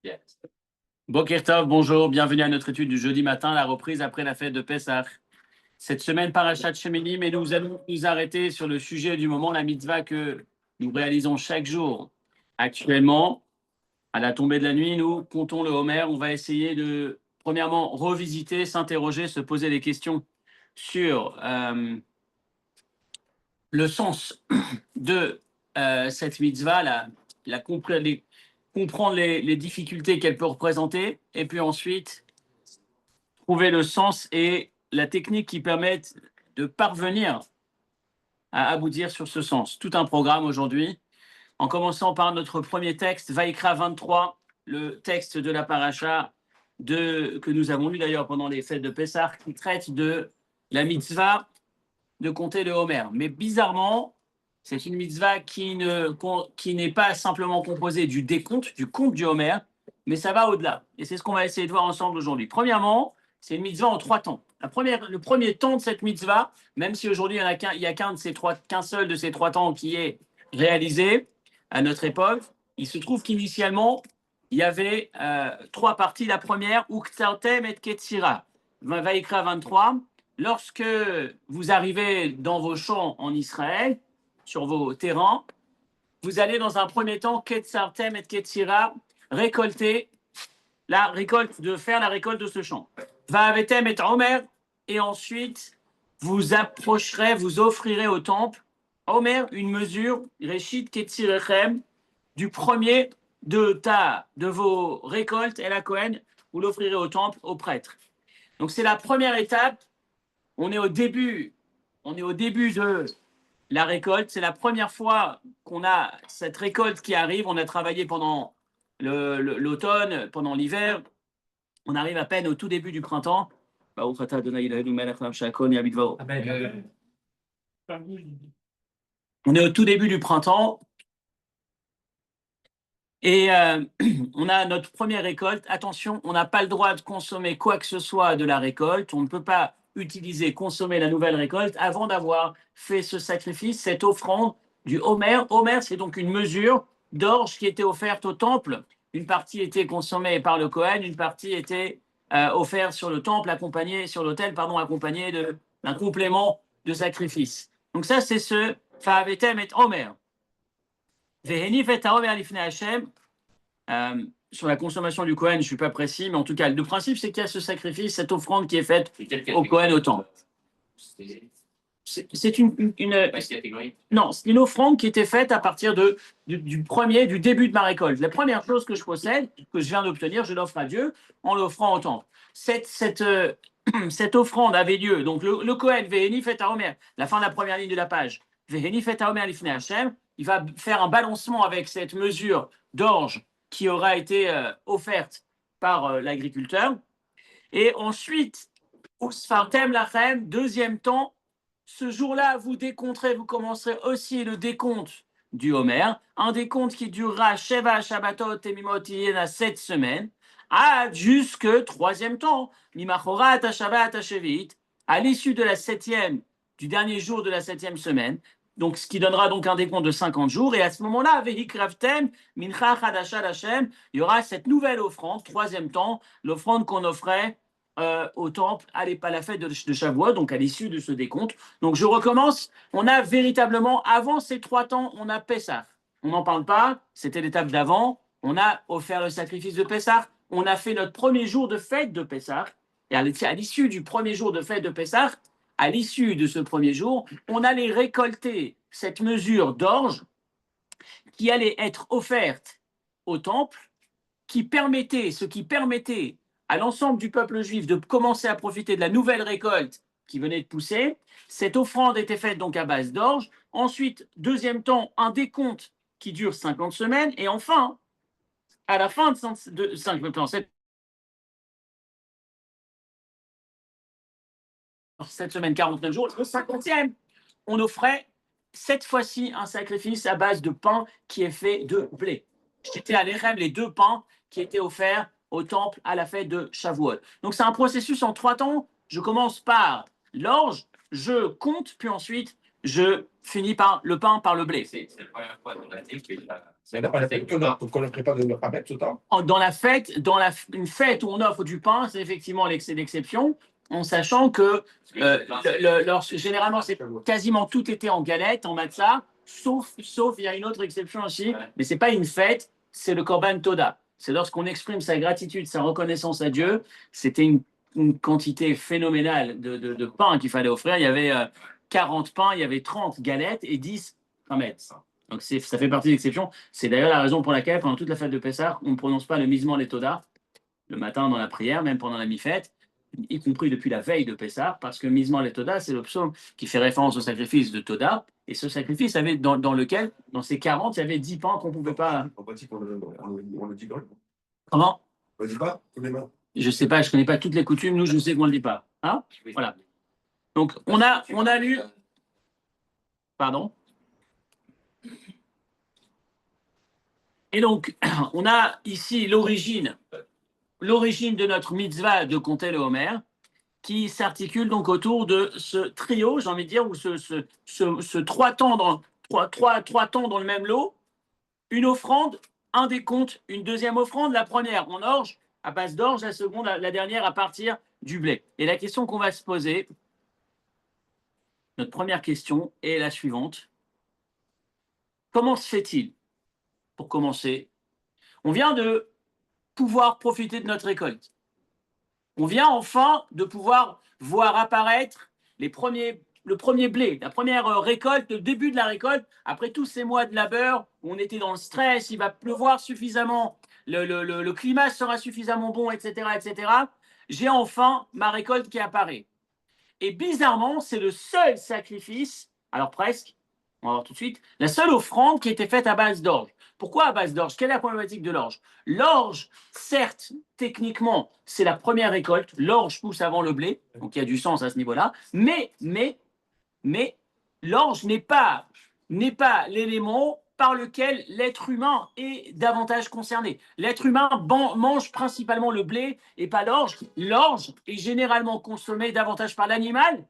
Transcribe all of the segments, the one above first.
Yes. Boker Tov, bonjour, bienvenue à notre étude du jeudi matin, la reprise après la fête de Pessah. Cette semaine, Parashat Shemini, mais nous allons nous arrêter sur le sujet du moment, la mitzvah que nous réalisons chaque jour. Actuellement, à la tombée de la nuit, nous comptons le Homer. On va essayer de, premièrement, revisiter, s'interroger, se poser des questions sur le sens de cette mitzvah, comprendre les difficultés qu'elle peut représenter, et puis ensuite trouver le sens et la technique qui permettent de parvenir à aboutir sur ce sens. Tout un programme aujourd'hui, en commençant par notre premier texte, Vaïkra 23, le texte de la paracha que nous avons lu d'ailleurs pendant les fêtes de Pessah, qui traite de la mitzvah de compter le Homer. Mais bizarrement, c'est une mitzvah qui n'est pas simplement composée du décompte, du compte du Homer, mais ça va au-delà. Et c'est ce qu'on va essayer de voir ensemble aujourd'hui. Premièrement, c'est une mitzvah en 3 temps. Le premier temps de cette mitzvah, même si aujourd'hui il n'y a qu'un seul de ces 3 temps qui est réalisé à notre époque, il se trouve qu'initialement, il y avait 3 parties. La première, Uktartem et Ketsira, Vaïkra 23. Lorsque vous arrivez dans vos champs en Israël, sur vos terrains, vous allez dans un premier temps, Ketzartem et Ketzira, récolter faire la récolte de ce champ. Va'avetem et Omer, et ensuite vous approcherez, vous offrirez au temple, Omer, une mesure, Reshit Ketzirechem, du premier de vos récoltes, et la Kohen, vous l'offrirez au temple, au prêtre. Donc c'est la première étape. On est au début de la récolte. C'est la première fois qu'on a cette récolte qui arrive. On a travaillé pendant l'automne, pendant l'hiver. On arrive à peine au tout début du printemps. On est au tout début du printemps. Et on a notre première récolte. Attention, on n'a pas le droit de consommer quoi que ce soit de la récolte. On ne peut pas consommer la nouvelle récolte avant d'avoir fait ce sacrifice, cette offrande du Homer. Homer, c'est donc une mesure d'orge qui était offerte au temple. Une partie était consommée par le Kohen, une partie était offerte sur le temple, sur l'autel, accompagnée d'un complément de sacrifice. Donc ça, c'est ce Fa'avetem et Homer. Sur la consommation du Kohen, je ne suis pas précis, mais en tout cas, le principe, c'est qu'il y a ce sacrifice, cette offrande qui est faite au Kohen au temple. C'est non, c'est une offrande qui était faite à partir du début de ma récolte. La première chose que je possède, que je viens d'obtenir, je l'offre à Dieu en l'offrant au temple. Cette offrande avait lieu. Donc le Kohen, Veheni fait à Omer, la fin de la première ligne de la page, Veheni fait à Omer l'ifnei Hashem, il va faire un balancement avec cette mesure d'orge qui aura été offerte par l'agriculteur. Et ensuite, Usfartem lachem, deuxième temps, ce jour-là, vous commencerez aussi le décompte du Homer, un décompte qui durera Sheva Shabbatot et Mimot Yena 7 semaines, jusque troisième temps, Mimachorat Shabbat Shevit, à l'issue de du dernier jour de la 7e semaine, donc ce qui donnera donc un décompte de 50 jours, et à ce moment-là, Vehikravtem, Mincha Chadasha Hashem, il y aura cette nouvelle offrande, troisième temps, l'offrande qu'on offrait au temple à la fête de Shavuot, donc à l'issue de ce décompte. Donc je recommence, on a véritablement, avant ces 3 temps, on a Pessah. On n'en parle pas, c'était l'étape d'avant, on a offert le sacrifice de Pessah, on a fait notre premier jour de fête de Pessah, et à l'issue du premier jour de fête de Pessah, à l'issue de ce premier jour, on allait récolter cette mesure d'orge qui allait être offerte au temple, ce qui permettait à l'ensemble du peuple juif de commencer à profiter de la nouvelle récolte qui venait de pousser. Cette offrande était faite donc à base d'orge. Ensuite, deuxième temps, un décompte qui dure 50 semaines. Et enfin, à la fin de 7 semaines, 49 jours, le 50e, on offrait cette fois-ci un sacrifice à base de pain qui est fait de blé. J'étais à l'Echem, les 2 pains qui étaient offerts au temple à la fête de Shavuot. Donc c'est un processus en 3 temps. Je commence par l'orge, je compte, puis ensuite je finis par le pain par le blé. C'est la première fois dans l'année que qu'on ne prépare de leur permettre tout le temps. Dans la fête, une fête où on offre du pain, c'est effectivement l'exception, en sachant que généralement, c'est quasiment tout était en galette, en matzah, sauf il y a une autre exception aussi, mais ce n'est pas une fête, c'est le Korban Toda. C'est lorsqu'on exprime sa gratitude, sa reconnaissance à Dieu. C'était une quantité phénoménale de pain qu'il fallait offrir. Il y avait 40 pains, il y avait 30 galettes et 10 chametz. Donc ça fait partie de l'exception. C'est d'ailleurs la raison pour laquelle, pendant toute la fête de Pessah, on ne prononce pas le misement les Toda le matin dans la prière, même pendant la mi-fête, y compris depuis la veille de Pessah, parce que misement les Toda, c'est le psaume qui fait référence au sacrifice de Toda. Et ce sacrifice avait dans lequel, dans ces 40, il y avait 10 pains qu'on ne pouvait pas. On dit qu'on le dit quand même. Comment? On ne le dit pas, tous les mains. Je ne sais pas, je ne connais pas toutes les coutumes. Nous, je sais qu'on ne le dit pas. Hein? Voilà. Donc, on a lu. Pardon? Et donc, on a ici l'origine de notre mitzvah de compter le Homer, qui s'articule donc autour de ce trio, j'ai envie de dire, ou ce trois temps dans le même lot, une offrande, un décompte, une deuxième offrande, la première en orge, à base d'orge, la seconde, la dernière à partir du blé. Et la question qu'on va se poser, notre première question est la suivante. Comment se fait-il, pour commencer, on vient de pouvoir profiter de notre récolte. On vient enfin de pouvoir voir apparaître le premier blé, la première récolte, le début de la récolte, après tous ces mois de labeur où on était dans le stress, il va pleuvoir suffisamment, le climat sera suffisamment bon, etc., etc. J'ai enfin ma récolte qui apparaît. Et bizarrement, c'est le seul sacrifice, alors presque, on va voir tout de suite, la seule offrande qui était faite à base d'orge. Pourquoi à base d'orge? Quelle est la problématique de l'orge? L'orge, certes, techniquement, c'est la première récolte. L'orge pousse avant le blé, donc il y a du sens à ce niveau-là. Mais l'orge n'est pas l'élément par lequel l'être humain est davantage concerné. L'être humain mange principalement le blé et pas l'orge. L'orge est généralement consommée davantage par l'animal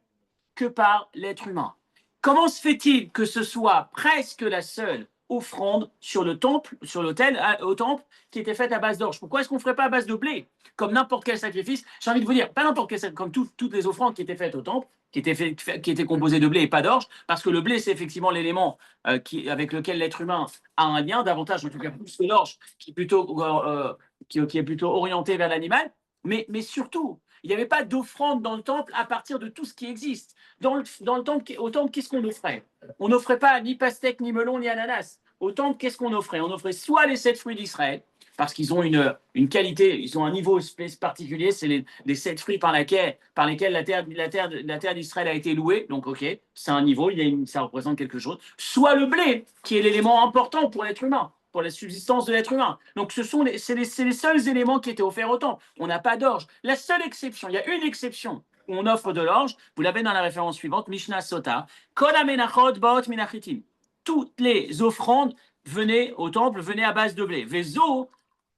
que par l'être humain. Comment se fait-il que ce soit presque la seule offrande sur l'autel au temple qui était faite à base d'orge? Pourquoi est-ce qu'on ne ferait pas à base de blé comme n'importe quel sacrifice? J'ai envie de vous dire, pas n'importe quel, comme toutes les offrandes qui étaient faites au temple, qui étaient composées de blé et pas d'orge, parce que le blé, c'est effectivement l'élément avec lequel l'être humain a un lien, davantage en tout cas plus que l'orge, qui est plutôt orienté vers l'animal, mais surtout, il n'y avait pas d'offrande dans le temple à partir de tout ce qui existe. Au temple, qu'est-ce qu'on offrait? On n'offrait pas ni pastèque, ni melon, ni ananas. Au temple, qu'est-ce qu'on offrait? On offrait soit les 7 fruits d'Israël, parce qu'ils ont une qualité, ils ont un niveau particulier, c'est les 7 fruits par lesquels la terre d'Israël a été louée. Donc, ok, c'est un niveau, ça représente quelque chose. Soit le blé, qui est l'élément important pour l'être humain, pour la subsistance de l'être humain. Donc, c'est les seuls éléments qui étaient offerts au temple. On n'a pas d'orge. La seule exception, il y a une exception où on offre de l'orge, vous l'avez dans la référence suivante, Mishnah Sota, Kol amenachot baot minachitim. Toutes les offrandes venaient au temple, venaient à base de blé. Vezo,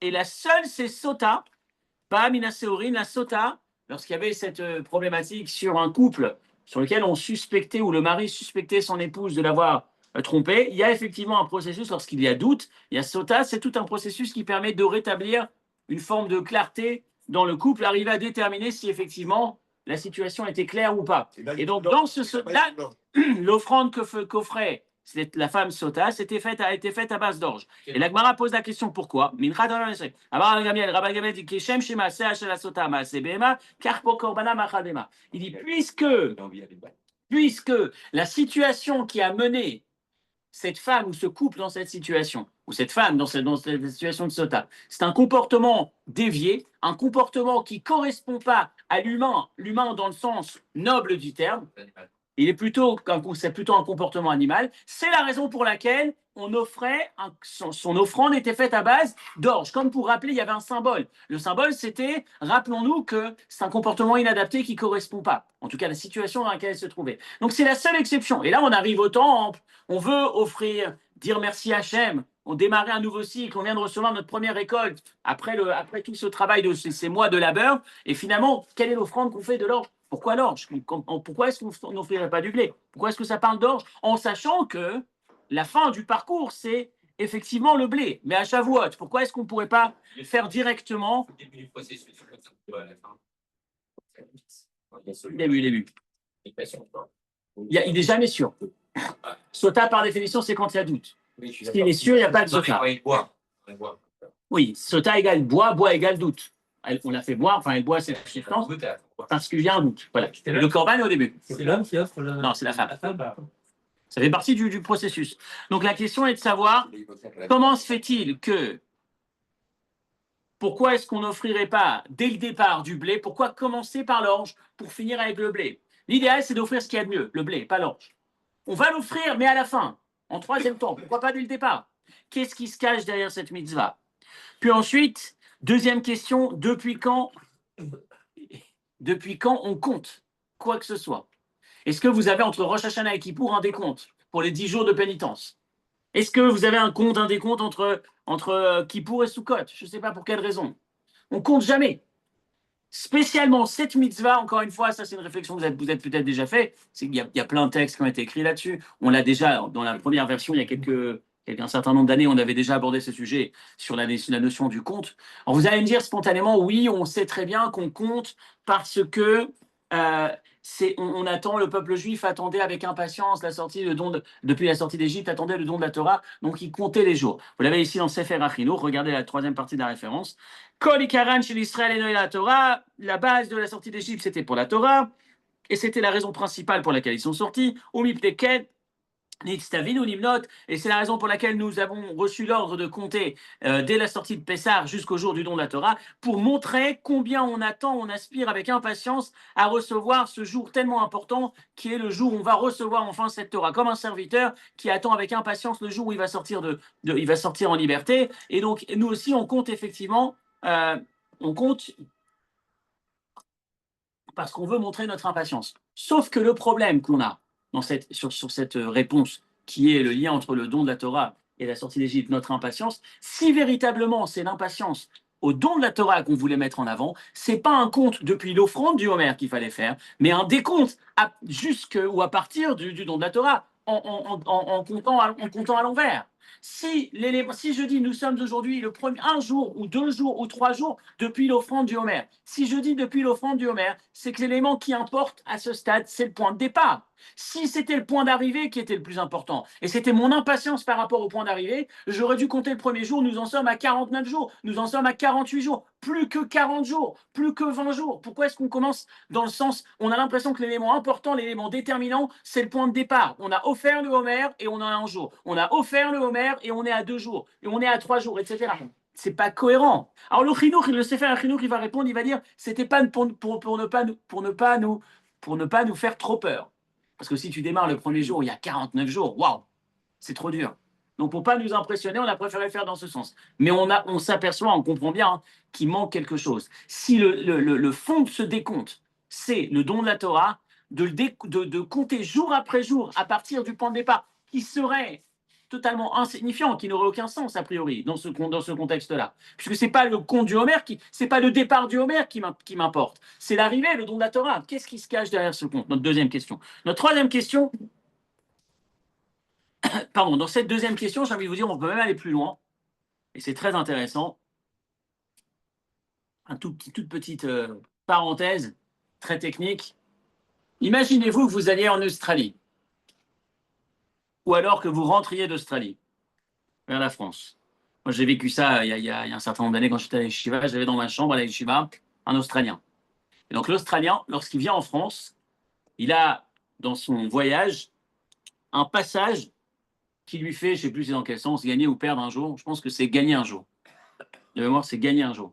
et la seule, c'est Sota, pas Minaseorin, la Sota, lorsqu'il y avait cette problématique sur un couple sur lequel on suspectait, ou le mari suspectait son épouse de l'avoir trompé, il y a effectivement un processus, lorsqu'il y a doute, il y a Sota, c'est tout un processus qui permet de rétablir une forme de clarté dans le couple, arriver à déterminer si effectivement la situation était claire ou pas. Et donc, dans ce Sota, l'offrande qu'offrait la femme Sota a été faite à base d'orge. Et la Gemara pose la question pourquoi? Il dit puisque la situation qui a mené cette femme ou ce couple dans cette situation, ou cette femme dans cette situation de Sota, c'est un comportement dévié, un comportement qui ne correspond pas à l'humain dans le sens noble du terme. C'est plutôt un comportement animal. C'est la raison pour laquelle son offrande était faite à base d'orge. Comme pour rappeler, il y avait un symbole. Le symbole, c'était, rappelons-nous que c'est un comportement inadapté qui ne correspond pas. En tout cas, la situation dans laquelle elle se trouvait. Donc, c'est la seule exception. Et là, on arrive au temple. On veut offrir, dire merci à Hachem. On démarrait un nouveau cycle. On vient de recevoir notre première récolte après tout ce travail de ces mois de labeur. Et finalement, quelle est l'offrande qu'on fait de l'orge? Pourquoi l'orge? Pourquoi est-ce qu'on n'offrirait pas du blé? Pourquoi est-ce que ça parle d'orge? En sachant que la fin du parcours, c'est effectivement le blé. Mais à Shavuot, pourquoi est-ce qu'on ne pourrait pas faire directement? Début. Il n'est jamais sûr. Sota, par définition, c'est quand il y a doute. S'il est sûr, il n'y a pas de sota. Oui, sota égale bois, bois égale doute. On l'a fait boire, enfin, elle boit cette substance parce qu'il y a un doute. Voilà. Le corban est au début. C'est l'homme qui offre le... Non, c'est la femme. Ça fait partie du processus. Donc la question est de savoir comment se fait-il que, pourquoi est-ce qu'on n'offrirait pas dès le départ du blé? Pourquoi commencer par l'orge pour finir avec le blé? L'idéal, c'est d'offrir ce qu'il y a de mieux, le blé, pas l'orge. On va l'offrir, mais à la fin, en troisième temps. Pourquoi pas dès le départ? Qu'est-ce qui se cache derrière cette mitzvah? Puis ensuite, deuxième question, depuis quand on compte quoi que ce soit? Est-ce que vous avez entre Rosh Hashanah et Kippour un décompte pour les 10 jours de pénitence? Est-ce que vous avez un décompte entre Kippour et Sukkot? Je ne sais pas pour quelle raison. On ne compte jamais. Spécialement cette mitzvah, encore une fois, ça c'est une réflexion que vous êtes peut-être déjà fait, c'est qu'il y a plein de textes qui ont été écrits là-dessus. On l'a déjà, dans la première version, il y a un certain nombre d'années, on avait déjà abordé ce sujet sur la notion du compte. Alors vous allez me dire spontanément, oui, on sait très bien qu'on compte parce que on attend, le peuple juif attendait avec impatience la sortie depuis la sortie d'Égypte, attendait le don de la Torah, donc il comptait les jours. Vous l'avez ici dans Sefer Achinoch, regardez la troisième partie de la référence. Kol ikaran shel Israël eno la Torah, la base de la sortie d'Égypte, c'était pour la Torah, et c'était la raison principale pour laquelle ils sont sortis. Umipteket, Nitztavin ou Nimnot, et c'est la raison pour laquelle nous avons reçu l'ordre de compter dès la sortie de Pessah jusqu'au jour du don de la Torah, pour montrer combien on attend, on aspire avec impatience à recevoir ce jour tellement important qui est le jour où on va recevoir enfin cette Torah, comme un serviteur qui attend avec impatience le jour où il va sortir, il va sortir en liberté. Et donc nous aussi on compte effectivement, on compte parce qu'on veut montrer notre impatience. Sauf que le problème qu'on a sur cette réponse, qui est le lien entre le don de la Torah et la sortie d'Égypte, notre impatience, si véritablement c'est l'impatience au don de la Torah qu'on voulait mettre en avant, c'est pas un compte depuis l'offrande du Homer qu'il fallait faire, mais un décompte à partir du don de la Torah, en comptant à l'envers. Si je dis nous sommes aujourd'hui un jour ou 2 jours ou 3 jours depuis l'offrande du Homer, si je dis depuis l'offrande du Homer, c'est que l'élément qui importe à ce stade, c'est le point de départ. Si c'était le point d'arrivée qui était le plus important, et c'était mon impatience par rapport au point d'arrivée, j'aurais dû compter le premier jour, nous en sommes à 49 jours, nous en sommes à 48 jours, plus que 40 jours, plus que 20 jours. Pourquoi est-ce qu'on commence dans le sens, on a l'impression que l'élément important, l'élément déterminant, c'est le point de départ. On a offert le Homer et on en a un jour. On a offert le Homer et on est à 2 jours, et on est à 3 jours, etc. C'est pas cohérent. Alors le Chinouk, le Sefer Chinouk, il va répondre, il va dire, c'était pas pour ne pas nous faire trop peur. Parce que si tu démarres le premier jour, il y a 49 jours, waouh, c'est trop dur. Donc pour pas nous impressionner, on a préféré faire dans ce sens. Mais on s'aperçoit, on comprend bien qu'il manque quelque chose. Si le fond de ce décompte, c'est le don de la Torah, de compter jour après jour à partir du point de départ, qui serait totalement insignifiant, qui n'aurait aucun sens a priori dans ce contexte-là. Puisque c'est pas le compte du Homer, c'est pas le départ du Homer qui m'importe, c'est l'arrivée, le don de la Torah. Qu'est-ce qui se cache derrière ce compte? Notre deuxième question. Notre troisième question, pardon, dans cette deuxième question, j'ai envie de vous dire, on peut même aller plus loin, et c'est très intéressant. Toute petite parenthèse, très technique. Imaginez-vous que vous alliez en Australie, ou alors que vous rentriez d'Australie vers la France. Moi, j'ai vécu ça il y a un certain nombre d'années quand j'étais à l'Yeshiva. J'avais dans ma chambre à l'Yeshiva un Australien. Et donc l'Australien, lorsqu'il vient en France, il a dans son voyage un passage qui lui fait, je ne sais plus c'est dans quel sens, gagner ou perdre un jour. Je pense que c'est gagner un jour. De mémoire, c'est gagner un jour.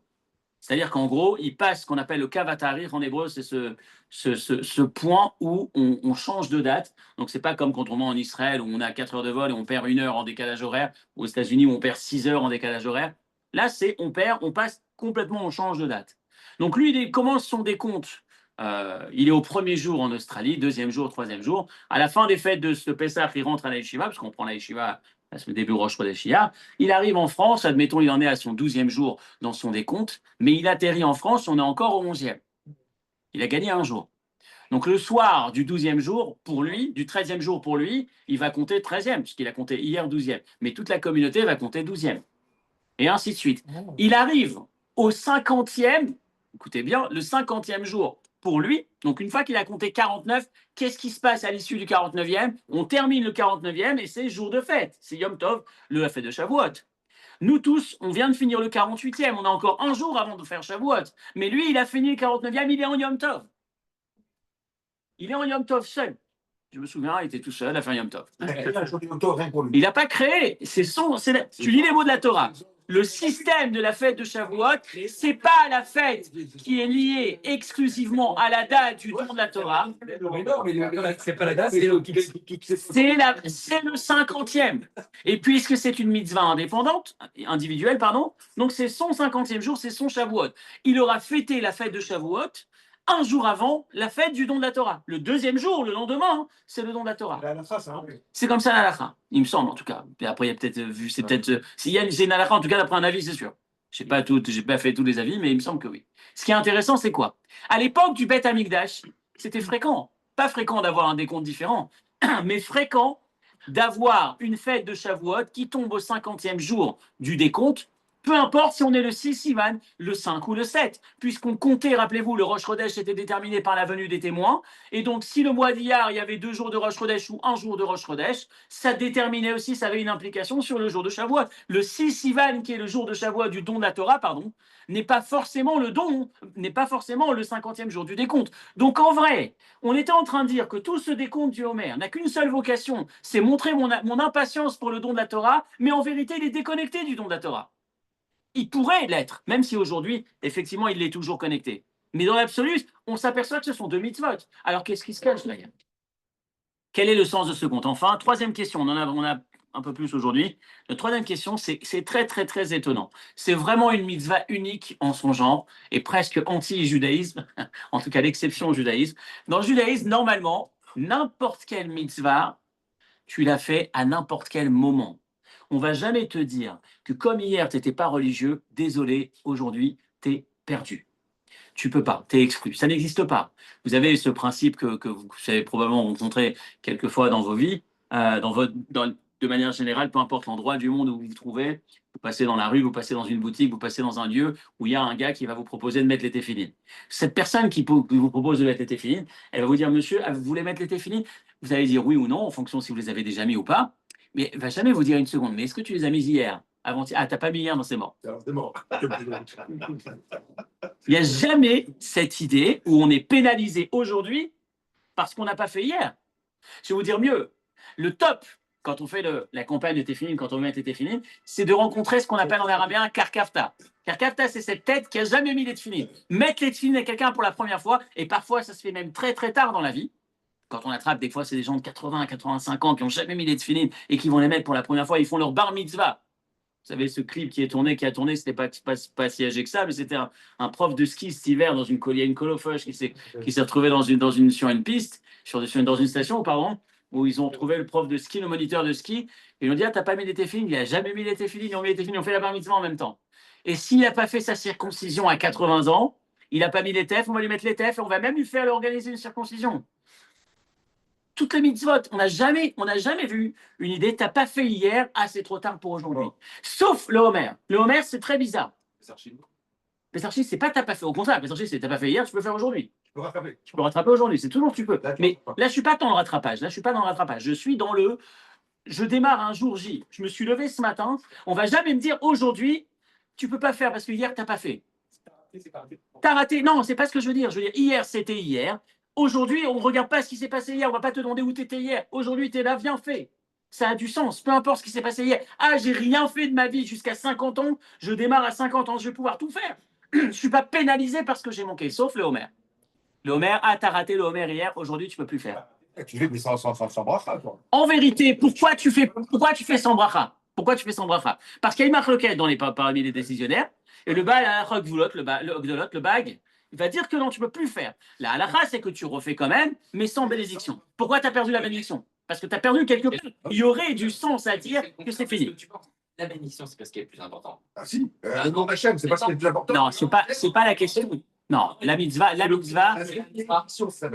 C'est-à-dire qu'en gros, il passe ce qu'on appelle le kavatarir en hébreu, c'est ce point où on change de date. Donc, ce n'est pas comme quand on va en Israël où on a 4 heures de vol et on perd 1 heure en décalage horaire, ou aux États-Unis où on perd 6 heures en décalage horaire. Là, on passe complètement, on change de date. Donc, lui, il commence son décompte. Il est au premier jour en Australie, deuxième jour, troisième jour. À la fin des fêtes de ce Pessah, il rentre à la Yeshiva, parce qu'on prend la Yeshiva à ce début Rosh Chodeshia. Il arrive en France, admettons, il en est à son 12e jour dans son décompte, mais il atterrit en France, on est encore au 11e. Il a gagné un jour. Donc le soir du 12e jour, pour lui, du 13e jour pour lui, il va compter 13e, puisqu'il a compté hier 12e. Mais toute la communauté va compter 12e. Et ainsi de suite. Il arrive au 50e, écoutez bien, le 50e jour pour lui. Donc une fois qu'il a compté 49, qu'est-ce qui se passe à l'issue du 49e? On termine le 49e et c'est jour de fête. C'est Yom Tov, la fête de Shavuot. Nous tous, on vient de finir le 48e. On a encore un jour avant de faire Shavuot. Mais lui, il a fini le 49e, il est en Yom Tov. Il est en Yom Tov seul. Je me souviens, il était tout seul à faire Yom Tov. Il n'a pas créé. Tu lis les mots de la Torah. Le système de la fête de Shavuot, c'est pas la fête qui est liée exclusivement à la date du don de la Torah. C'est pas la date, c'est le 50e. Et puisque c'est une mitzvah individuelle, donc c'est son 50e jour, c'est son Shavuot. Il aura fêté la fête de Shavuot un jour avant la fête du don de la Torah. Le deuxième jour, le lendemain, c'est le don de la Torah. C'est comme ça l'halakha, il me semble en tout cas. Et après, il y a peut-être vu, c'est peut-être. S'il y a une halakha, en tout cas, d'après un avis, c'est sûr. Je n'ai pas fait tous les avis, mais il me semble que oui. Ce qui est intéressant, c'est quoi? À l'époque du Beth Amikdash, c'était fréquent. Pas fréquent d'avoir un décompte différent, mais fréquent d'avoir une fête de Shavuot qui tombe au 50e jour du décompte. Peu importe si on est le 6 Sivan, le 5 ou le 7, puisqu'on comptait, rappelez-vous, le Rosh Chodesh était déterminé par la venue des témoins, et donc si le mois d'Iyar, il y avait 2 jours de Rosh Chodesh ou 1 jour de Rosh Chodesh, ça déterminait aussi, ça avait une implication sur le jour de Shavuot. Le 6 Sivan, qui est le jour de Shavuot du don de la Torah, n'est pas forcément le 50e jour du décompte. Donc en vrai, on était en train de dire que tout ce décompte du Homer n'a qu'une seule vocation, c'est montrer mon impatience pour le don de la Torah, mais en vérité, il est déconnecté du don de la Torah. Il pourrait l'être, même si aujourd'hui, effectivement, il est toujours connecté. Mais dans l'absolu, on s'aperçoit que ce sont 2 mitzvot. Alors, qu'est-ce qui se cache derrière? Quel est le sens de ce compte? Enfin, troisième question, on a un peu plus aujourd'hui. La troisième question, c'est très, très, très étonnant. C'est vraiment une mitzvah unique en son genre et presque anti-judaïsme, en tout cas l'exception au judaïsme. Dans le judaïsme, normalement, n'importe quelle mitzvah, tu l'as fait à n'importe quel moment. On ne va jamais te dire que comme hier, tu n'étais pas religieux, désolé, aujourd'hui, tu es perdu. Tu peux pas, tu es exclu. Ça n'existe pas. Vous avez ce principe que vous avez probablement rencontré quelquefois dans vos vies, de manière générale, peu importe l'endroit du monde où vous vous trouvez, vous passez dans la rue, vous passez dans une boutique, vous passez dans un lieu où il y a un gars qui va vous proposer de mettre les téphilines. Cette personne qui vous propose de mettre les téphilines, elle va vous dire, monsieur, vous voulez mettre les téphilines? Vous allez dire oui ou non, en fonction si vous les avez déjà mis ou pas. Mais elle ne va jamais vous dire une seconde. Mais est-ce que tu les as mis hier? Avant-hier? Ah, t'as pas mis hier, non, c'est mort. C'est mort. Il n'y a jamais cette idée où on est pénalisé aujourd'hui parce qu'on n'a pas fait hier. Je vais vous dire mieux. Le top, quand on fait la campagne de téphilines, quand on met les téphilines, c'est de rencontrer ce qu'on appelle en arabien un karkafta. Karkafta, c'est cette tête qui n'a jamais mis les téphilines. Mettre les téphilines à quelqu'un pour la première fois, et parfois ça se fait même très très tard dans la vie. Quand on attrape, des fois, c'est des gens de 80 à 85 ans qui n'ont jamais mis les téphilines et qui vont les mettre pour la première fois. Ils font leur bar mitzvah. Vous savez, ce clip qui a tourné, c'était pas si âgé que ça, mais c'était un prof de ski cet hiver dans une colofoche qui s'est retrouvé sur une piste, dans une station, pardon, où ils ont trouvé le prof de ski, le moniteur de ski, et ils ont dit, ah, t'as pas mis les téphilines? Il n'a jamais mis les téphilines, ils ont mis les téphilines, ils ont fait la bar mitzvah en même temps. Et s'il n'a pas fait sa circoncision à 80 ans, il n'a pas mis les tefs, on va lui mettre les tefs et on va même lui faire organiser une circoncision. Toutes les mitzvot, on n'a jamais vu une idée, t'as pas fait hier, ah c'est trop tard pour aujourd'hui. Oh. Sauf le Homer. Le Homer, c'est très bizarre. Pesarchim, c'est pas t'as pas fait. Au contraire, Pesarchim, c'est t'as pas fait hier, tu peux faire aujourd'hui. Tu peux rattraper aujourd'hui, c'est toujours tu peux. Mais là, je suis pas dans le rattrapage. Je suis dans je démarre un jour J. Je me suis levé ce matin. On va jamais me dire aujourd'hui, tu peux pas faire parce que hier, t'as pas fait. T'as raté. Non, c'est pas ce que je veux dire. Je veux dire, hier, c'était hier. Aujourd'hui, on ne regarde pas ce qui s'est passé hier. On ne va pas te demander où tu étais hier. Aujourd'hui, tu es là, viens, fais. Ça a du sens. Peu importe ce qui s'est passé hier. Ah, j'ai rien fait de ma vie jusqu'à 50 ans. Je démarre à 50 ans. Je vais pouvoir tout faire. Je ne suis pas pénalisé parce que j'ai manqué, sauf le Homer. Le Homer, ah, tu as raté le Homer hier. Aujourd'hui, tu ne peux plus faire. Tu fais sans bracha, quoi. En vérité, pourquoi tu fais sans bracha? Pourquoi tu fais sans bracha? Parce qu'il y a une marque locale parmi les décisionnaires. Et le bag, il va dire que non, tu ne peux plus faire. La halakha, c'est que tu refais quand même, mais sans bénédiction. Pourquoi tu as perdu la bénédiction? Parce que tu as perdu quelque part. Il y aurait du sens à dire que c'est fini. La bénédiction, c'est parce qu'elle est plus importante. Ah si, le nom d'Hachem, c'est pas ce qui est le plus important. Non, c'est pas la question. Non, la mitzvah,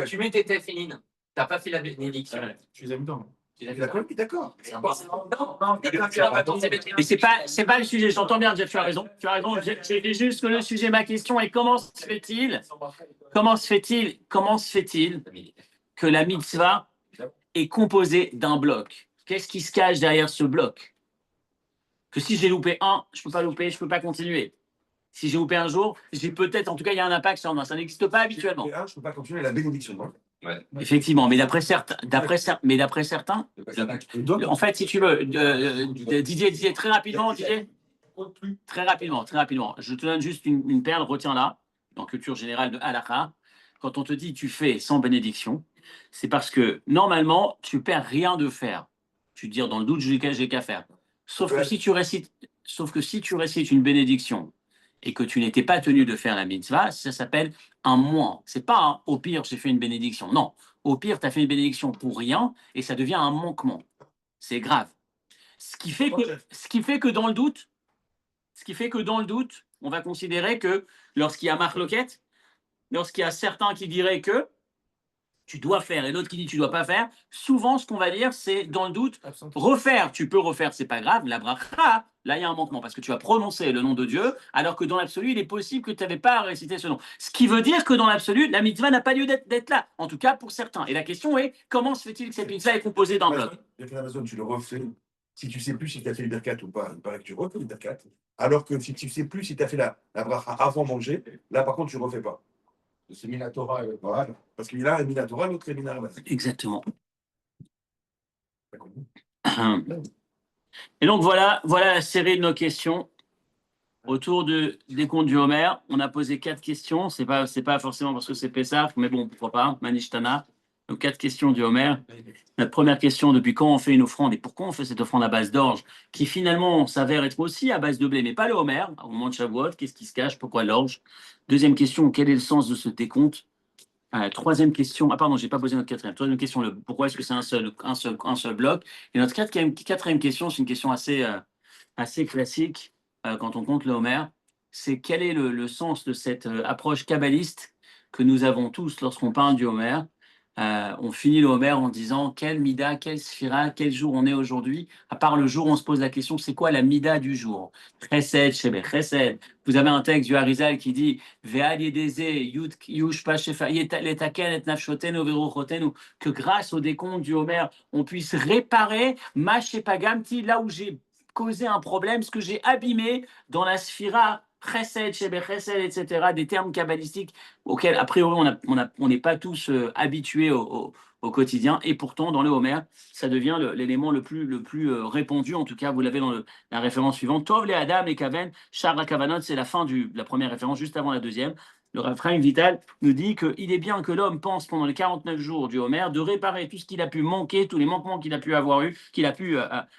Tu mets tes tefilines. T'as pas fait la bénédiction. Tu les as mis dedans. D'accord. mais c'est pas le sujet. J'entends bien, Jeff, tu as raison. Je dis juste que le sujet, ma question est comment se fait-il que la mitzvah est composée d'un bloc? Qu'est-ce qui se cache derrière ce bloc? Que si j'ai loupé un, je peux pas continuer. Si j'ai loupé un jour, j'ai peut-être, en tout cas, il y a un impact sur moi. Ça n'existe pas habituellement. Je ne peux pas continuer la bénédiction. Ouais. Effectivement, mais d'après certains, en fait, si tu veux, Didier, très rapidement, très rapidement. Je te donne juste une perle, retiens-la, en culture générale de halakha. Quand on te dit tu fais sans bénédiction, c'est parce que normalement, tu perds rien de faire. Tu te dis dans le doute, j'ai qu'à faire. Sauf que si tu récites une bénédiction et que tu n'étais pas tenu de faire la mitzvah, ça s'appelle un moins. C'est pas un, au pire, j'ai fait une bénédiction. Non, au pire, tu as fait une bénédiction pour rien et ça devient un manquement. C'est grave. Ce qui fait que dans le doute, on va considérer que lorsqu'il y a marloquette, lorsqu'il y a certains qui diraient que tu dois faire et l'autre qui dit tu dois pas faire, souvent ce qu'on va dire c'est dans le doute, refaire, tu peux refaire, c'est pas grave, la bracha, là il y a un manquement parce que tu as prononcé le nom de Dieu alors que dans l'absolu il est possible que tu n'avais pas à réciter ce nom. Ce qui veut dire que dans l'absolu la mitzvah n'a pas lieu d'être là, en tout cas pour certains. Et la question est comment se fait-il que cette mitzvah est composée d'un bloc? Tu le refais. Si tu ne sais plus si tu as fait le birkat ou pas, il paraît que tu refais le birkat. Alors que si tu ne sais plus si tu as fait la bracha avant manger, là par contre tu ne refais pas. C'est Minatora. Voilà. Parce qu'il y a un Minatora, l'autre est Minatora. Exactement. Et donc voilà la série de nos questions autour des contes du Homer. On a posé 4 questions. C'est pas forcément parce que c'est Pessah, mais bon, pourquoi pas, Manishtana. Donc 4 questions du Homer. Notre première question, depuis quand on fait une offrande et pourquoi on fait cette offrande à base d'orge, qui finalement s'avère être aussi à base de blé, mais pas le Homer, au moment de Shavuot, qu'est-ce qui se cache, pourquoi l'orge? Deuxième question, quel est le sens de ce décompte? Troisième question, pardon, j'ai pas posé notre quatrième. Troisième question, pourquoi est-ce que c'est un seul bloc? Et notre quatrième question, c'est une question assez classique quand on compte le Homer, c'est quel est le sens de cette approche kabbaliste que nous avons tous lorsqu'on parle du Homer. On finit le Homer en disant quelle mida, quelle sphira, quel jour on est aujourd'hui. À part le jour, on se pose la question, c'est quoi la mida du jour? Chesed, Shebe, Chesed. Vous avez un texte du Harizal qui dit Ve'al yedeze, yushpa shefa, letaken et nafshotenu veruchotenu, que grâce au décompte du Homer, on puisse réparer ma shepagamti, là où j'ai causé un problème, ce que j'ai abîmé dans la sphira Chesed, Shebe Chesed, etc., des termes kabbalistiques auxquels, a priori, on n'est pas tous habitués au quotidien. Et pourtant, dans le Homer, ça devient l'élément le plus répandu. En tout cas, vous l'avez dans la référence suivante. Tov les Adam, les Kaven, Shara Kavanot, c'est la fin de la première référence, juste avant la deuxième. Le Raphaël Vital nous dit qu'il est bien que l'homme pense pendant les 49 jours du Homer de réparer tout ce qu'il a pu manquer, tous les manquements qu'il a pu avoir eu, qu'il a pu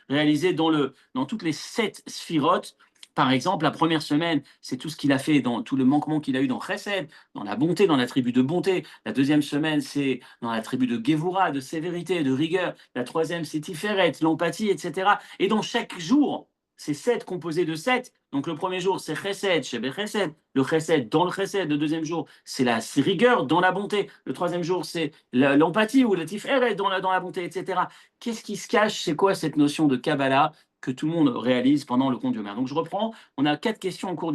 réaliser dans toutes les 7 sphirotes. Par exemple, la première semaine, c'est tout ce qu'il a fait dans tout le manquement qu'il a eu dans Chesed, dans la bonté, dans la tribu de bonté. La deuxième semaine, c'est dans la tribu de Gevura, de sévérité, de rigueur. La troisième, c'est Tiferet, l'empathie, etc. Et dans chaque jour, c'est 7 composés de 7. Donc le premier jour, c'est Chesed, Shebe Chesed. Le Chesed dans le Chesed. Le deuxième jour, c'est la rigueur dans la bonté. Le troisième jour, c'est l'empathie ou le Tiferet dans la bonté, etc. Qu'est-ce qui se cache? C'est quoi cette notion de Kabbalah que tout le monde réalise pendant le compte du Homer? Donc je reprends, on a 4 questions au cours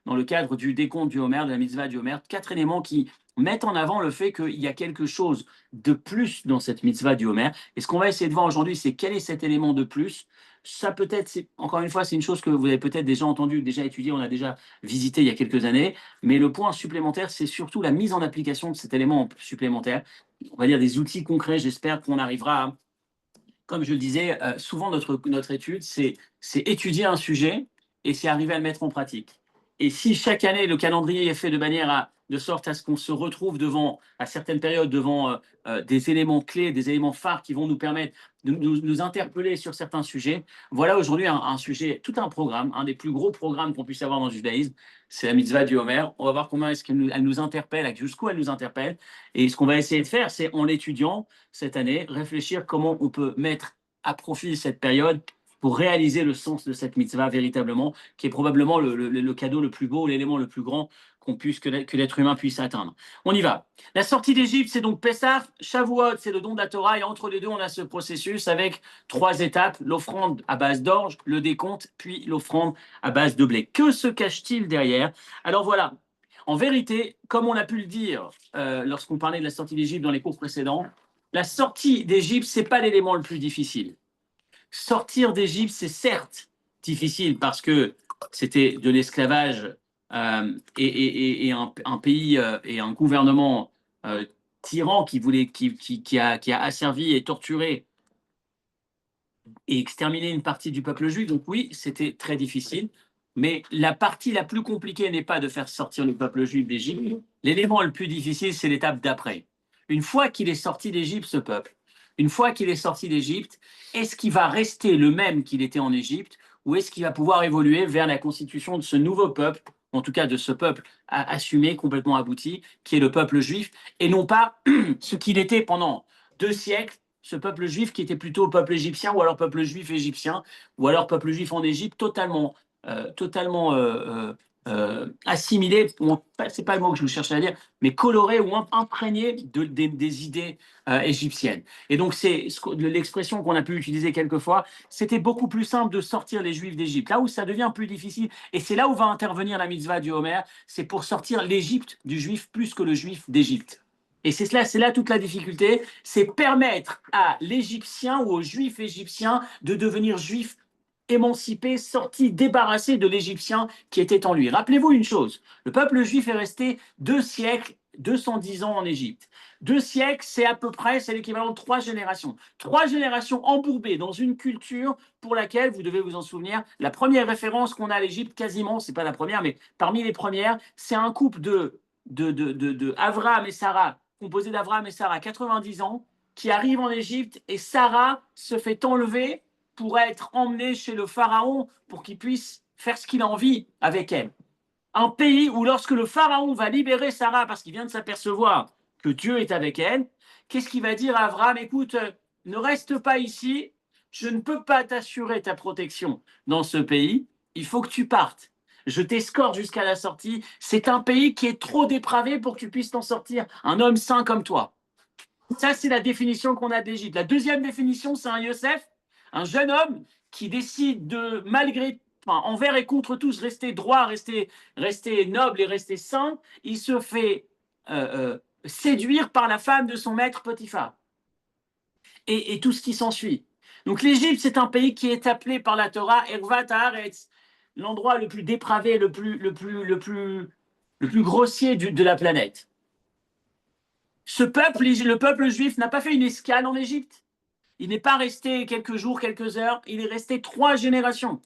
dans le cadre du décompte du Homer, de la mitzvah du Homer, 4 éléments qui mettent en avant le fait qu'il y a quelque chose de plus dans cette mitzvah du Homer. Et ce qu'on va essayer de voir aujourd'hui, c'est quel est cet élément de plus. Ça peut-être, encore une fois, c'est une chose que vous avez peut-être déjà entendue, déjà étudiée, on a déjà visité il y a quelques années, mais le point supplémentaire, c'est surtout la mise en application de cet élément supplémentaire. On va dire des outils concrets, j'espère qu'on arrivera à, comme je le disais, souvent notre étude, c'est étudier un sujet et c'est arriver à le mettre en pratique. Et si chaque année, le calendrier est fait de sorte à ce qu'on se retrouve à certaines périodes, devant des éléments clés, des éléments phares qui vont nous permettre de nous interpeller sur certains sujets, voilà aujourd'hui un sujet, tout un programme, un des plus gros programmes qu'on puisse avoir dans le judaïsme, c'est la mitzvah du Homer. On va voir comment est-ce qu'elle nous interpelle, jusqu'où elle nous interpelle. Et ce qu'on va essayer de faire, c'est en l'étudiant cette année, réfléchir comment on peut mettre à profit cette période pour réaliser le sens de cette mitzvah véritablement, qui est probablement le cadeau le plus beau, l'élément le plus grand que l'être humain puisse atteindre. On y va. La sortie d'Égypte, c'est donc Pessah, Shavuot, c'est le don de la Torah, et entre les deux, on a ce processus avec 3 étapes, l'offrande à base d'orge, le décompte, puis l'offrande à base de blé. Que se cache-t-il derrière? Alors voilà, en vérité, comme on a pu le dire lorsqu'on parlait de la sortie d'Égypte dans les cours précédents, la sortie d'Égypte, ce n'est pas l'élément le plus difficile. Sortir d'Égypte, c'est certes difficile parce que c'était de l'esclavage et un pays et un gouvernement tyran qui a asservi et torturé et exterminé une partie du peuple juif. Donc oui, c'était très difficile. Mais la partie la plus compliquée n'est pas de faire sortir le peuple juif d'Égypte. L'élément le plus difficile, c'est l'étape d'après. Une fois qu'il est sorti d'Égypte, ce peuple, une fois qu'il est sorti d'Égypte, est-ce qu'il va rester le même qu'il était en Égypte ou est-ce qu'il va pouvoir évoluer vers la constitution de ce nouveau peuple, en tout cas de ce peuple assumé, complètement abouti, qui est le peuple juif, et non pas ce qu'il était pendant 2 siècles, ce peuple juif qui était plutôt peuple égyptien ou alors peuple juif égyptien ou alors peuple juif en Égypte totalement assimilé, c'est pas le mot que je vous cherchais à dire, mais coloré ou imprégné des idées égyptiennes. Et donc c'est l'expression qu'on a pu utiliser quelquefois, c'était beaucoup plus simple de sortir les Juifs d'Égypte. Là où ça devient plus difficile, et c'est là où va intervenir la mitzvah du Homer, c'est pour sortir l'Égypte du Juif plus que le Juif d'Égypte. Et c'est là toute la difficulté, c'est permettre à l'Égyptien ou au Juif égyptien de devenir Juif émancipé, sorti, débarrassé de l'Égyptien qui était en lui. Rappelez-vous une chose, le peuple juif est resté 2 siècles, 210 ans en Égypte. 2 siècles, c'est à peu près, c'est l'équivalent de 3 générations. 3 générations embourbées dans une culture pour laquelle, vous devez vous en souvenir, la première référence qu'on a à l'Égypte, quasiment, c'est pas la première, mais parmi les premières, c'est un couple de Abraham et Sarah, composé d'Abraham et Sarah, 90 ans, qui arrive en Égypte et Sarah se fait enlever pour être emmené chez le pharaon pour qu'il puisse faire ce qu'il a envie avec elle. Un pays où lorsque le pharaon va libérer Sarah parce qu'il vient de s'apercevoir que Dieu est avec elle, qu'est-ce qu'il va dire à Abraham? Écoute, ne reste pas ici, je ne peux pas t'assurer ta protection dans ce pays, il faut que tu partes. Je t'escorte jusqu'à la sortie. C'est un pays qui est trop dépravé pour que tu puisses t'en sortir. Un homme saint comme toi. Ça, c'est la définition qu'on a d'Égypte. La deuxième définition, c'est un Yosef, un jeune homme qui décide de, envers et contre tous, rester droit, rester noble et rester saint. Il se fait séduire par la femme de son maître Potiphar. Et tout ce qui s'ensuit. Donc l'Égypte, c'est un pays qui est appelé par la Torah Ervat Haaretz, l'endroit le plus dépravé, le plus grossier de la planète. Ce peuple, le peuple juif, n'a pas fait une escale en Égypte. Il n'est pas resté quelques jours, quelques heures, il est resté 3 générations,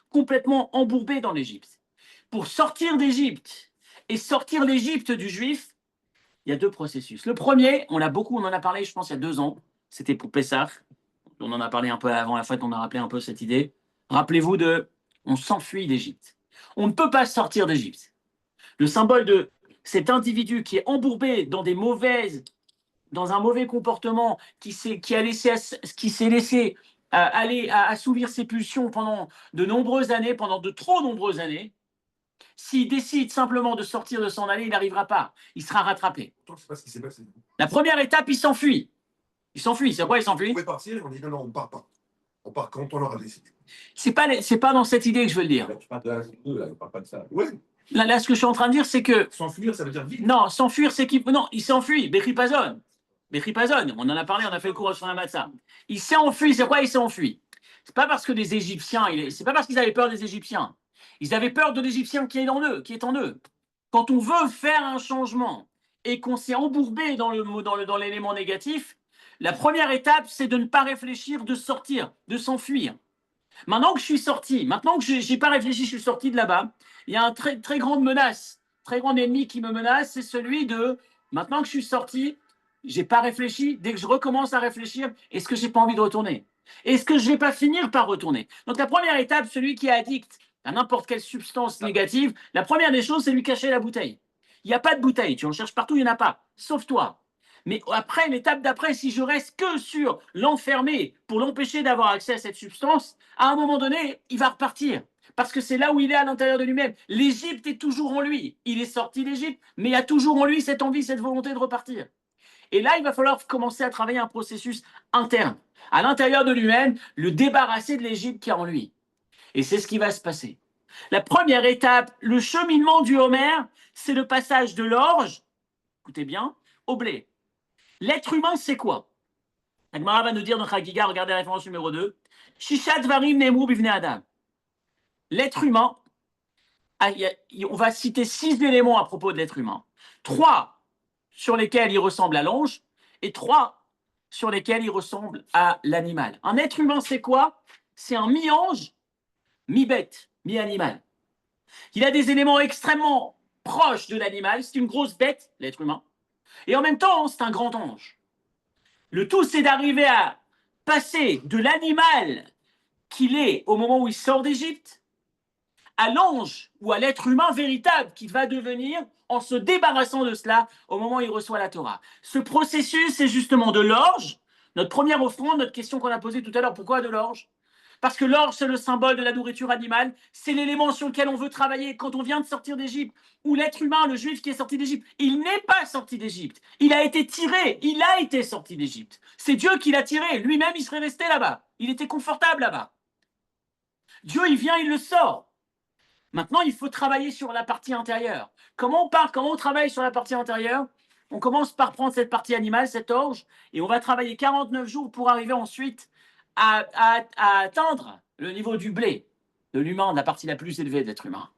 complètement embourbé dans l'Égypte. Pour sortir d'Égypte et sortir l'Égypte du juif, il y a 2 processus. Le premier, on en a parlé, je pense, il y a 2 ans, c'était pour Pessah. On en a parlé un peu avant la fête, on a rappelé un peu cette idée. Rappelez-vous on s'enfuit d'Égypte. On ne peut pas sortir d'Égypte. Le symbole de cet individu qui est embourbé dans un mauvais comportement, qui s'est laissé aller à assouvir ses pulsions pendant de trop nombreuses années, s'il décide simplement de sortir, de s'en aller, il n'arrivera pas. Il sera rattrapé. Je ne sais pas ce qui s'est passé. La première étape, il s'enfuit. Il s'enfuit. C'est quoi, il s'enfuit? On pouvait partir, on dit non, on ne part pas. On part quand on aura décidé. C'est pas dans cette idée que je veux le dire. Tu parles de la saison 2, là, on ne parle pas de ça. Oui. Là, ce que je suis en train de dire, c'est que. S'enfuir, ça veut dire vite. Non, s'enfuir, c'est qu'il. Non, il s'enfuit. Bechipazon. Bechipazon. On en a parlé, on a fait le cours sur la matzah. Il s'est enfui. C'est quoi, il s'est enfui? C'est pas parce que les Égyptiens. C'est pas parce qu'ils avaient peur des Égyptiens. Ils avaient peur de l'Égyptien qui est en eux. Quand on veut faire un changement et qu'on s'est embourbé dans l'élément négatif, la première étape, c'est de ne pas réfléchir, de sortir, de s'enfuir. Maintenant que je suis sorti, maintenant que je n'ai pas réfléchi, je suis sorti de là-bas, il y a une très, très grande menace, très grand ennemi qui me menace, c'est celui de, maintenant que je suis sorti, je n'ai pas réfléchi, dès que je recommence à réfléchir, est-ce que je n'ai pas envie de retourner? Est-ce que je ne vais pas finir par retourner? Donc la première étape, celui qui est addict à n'importe quelle substance négative, la première des choses, c'est lui cacher la bouteille. Il n'y a pas de bouteille, tu en cherches partout, il n'y en a pas, sauf toi. Mais après, l'étape d'après, si je reste que sur l'enfermer pour l'empêcher d'avoir accès à cette substance, à un moment donné, il va repartir. Parce que c'est là où il est à l'intérieur de lui-même. L'Égypte est toujours en lui. Il est sorti d'Égypte, mais il y a toujours en lui cette envie, cette volonté de repartir. Et là, il va falloir commencer à travailler un processus interne. À l'intérieur de lui-même, le débarrasser de l'Égypte qui est en lui. Et c'est ce qui va se passer. La première étape, le cheminement du Homer, c'est le passage de l'orge, écoutez bien, au blé. L'être humain, c'est quoi? Agmara va nous dire dans Chagiga, regardez la référence numéro 2, Shishat Varim Nemru Bivne Adam. L'être humain, on va citer 6 éléments à propos de l'être humain. 3 sur lesquels il ressemble à l'ange et 3 sur lesquels il ressemble à l'animal. Un être humain, c'est quoi? C'est un mi-ange, mi-bête, mi-animal. Il a des éléments extrêmement proches de l'animal. C'est une grosse bête, l'être humain. Et en même temps, c'est un grand ange. Le tout, c'est d'arriver à passer de l'animal qu'il est au moment où il sort d'Égypte à l'ange ou à l'être humain véritable qu'il va devenir en se débarrassant de cela au moment où il reçoit la Torah. Ce processus, c'est justement de l'orge. Notre première offrande, notre question qu'on a posée tout à l'heure, pourquoi de l'orge? Parce que l'orge, c'est le symbole de la nourriture animale, c'est l'élément sur lequel on veut travailler quand on vient de sortir d'Égypte, ou l'être humain, le juif qui est sorti d'Égypte, il n'est pas sorti d'Égypte, il a été tiré, il a été sorti d'Égypte. C'est Dieu qui l'a tiré, lui-même il serait resté là-bas, il était confortable là-bas. Dieu, il vient, il le sort. Maintenant, il faut travailler sur la partie intérieure. Comment on travaille sur la partie intérieure? On commence par prendre cette partie animale, cette orge, et on va travailler 49 jours pour arriver ensuite à atteindre le niveau du blé, de l'humain, de la partie la plus élevée de l'être humain.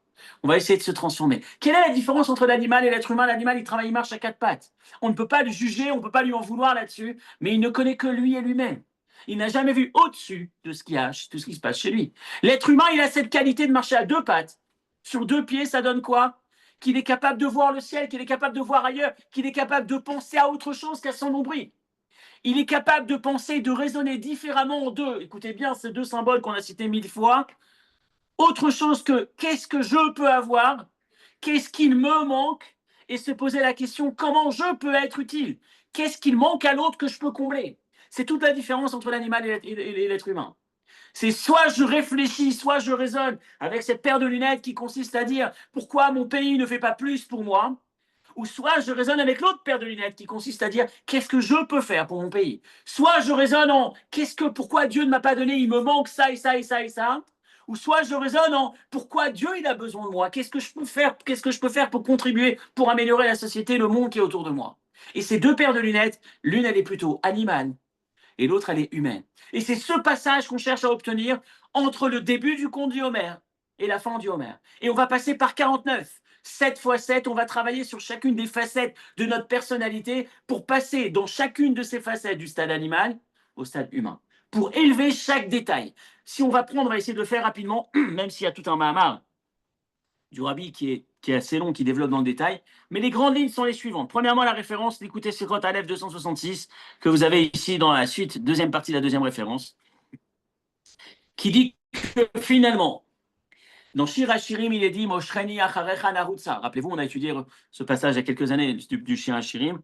On va essayer de se transformer. Quelle est la différence entre l'animal et l'être humain? L'animal, il travaille, il marche à 4 pattes. On ne peut pas le juger, on ne peut pas lui en vouloir là-dessus, mais il ne connaît que lui et lui-même. Il n'a jamais vu au-dessus de ce qui se passe chez lui. L'être humain, il a cette qualité de marcher à 2 pattes. Sur 2 pieds, ça donne quoi? Qu'il est capable de voir le ciel, qu'il est capable de voir ailleurs, qu'il est capable de penser à autre chose qu'à son nombril. Il est capable de penser, de raisonner différemment en deux. Écoutez bien ces 2 symboles qu'on a cités 1000 fois. Autre chose que qu'est-ce que je peux avoir? Qu'est-ce qu'il me manque? Et se poser la question comment je peux être utile? Qu'est-ce qu'il manque à l'autre que je peux combler? C'est toute la différence entre l'animal et l'être humain. C'est soit je réfléchis, soit je raisonne avec cette paire de lunettes qui consiste à dire pourquoi mon pays ne fait pas plus pour moi, ou soit je raisonne avec l'autre paire de lunettes qui consiste à dire qu'est-ce que je peux faire pour mon pays. Soit je raisonne en pourquoi Dieu ne m'a pas donné, il me manque ça et ça et ça et ça. Ou soit je raisonne en pourquoi Dieu il a besoin de moi, qu'est-ce que je peux faire pour contribuer, pour améliorer la société, le monde qui est autour de moi. Et ces 2 paires de lunettes, l'une elle est plutôt animale et l'autre elle est humaine. Et c'est ce passage qu'on cherche à obtenir entre le début du conte du Homère et la fin du Homère. Et on va passer par 49. 7 fois 7, on va travailler sur chacune des facettes de notre personnalité pour passer dans chacune de ces facettes du stade animal au stade humain, pour élever chaque détail. Si on va prendre, on va essayer de le faire rapidement, même s'il y a tout un mahamar du rabbi qui est assez long, qui développe dans le détail. Mais les grandes lignes sont les suivantes. Premièrement, la référence, l'écoutez Sikhot Aleph 266, que vous avez ici dans la suite, deuxième partie de la deuxième référence, qui dit que finalement, dans Shir HaShirim, il est dit Moshreni Acharecha Narutza. Rappelez-vous, on a étudié ce passage il y a quelques années du Shir HaShirim.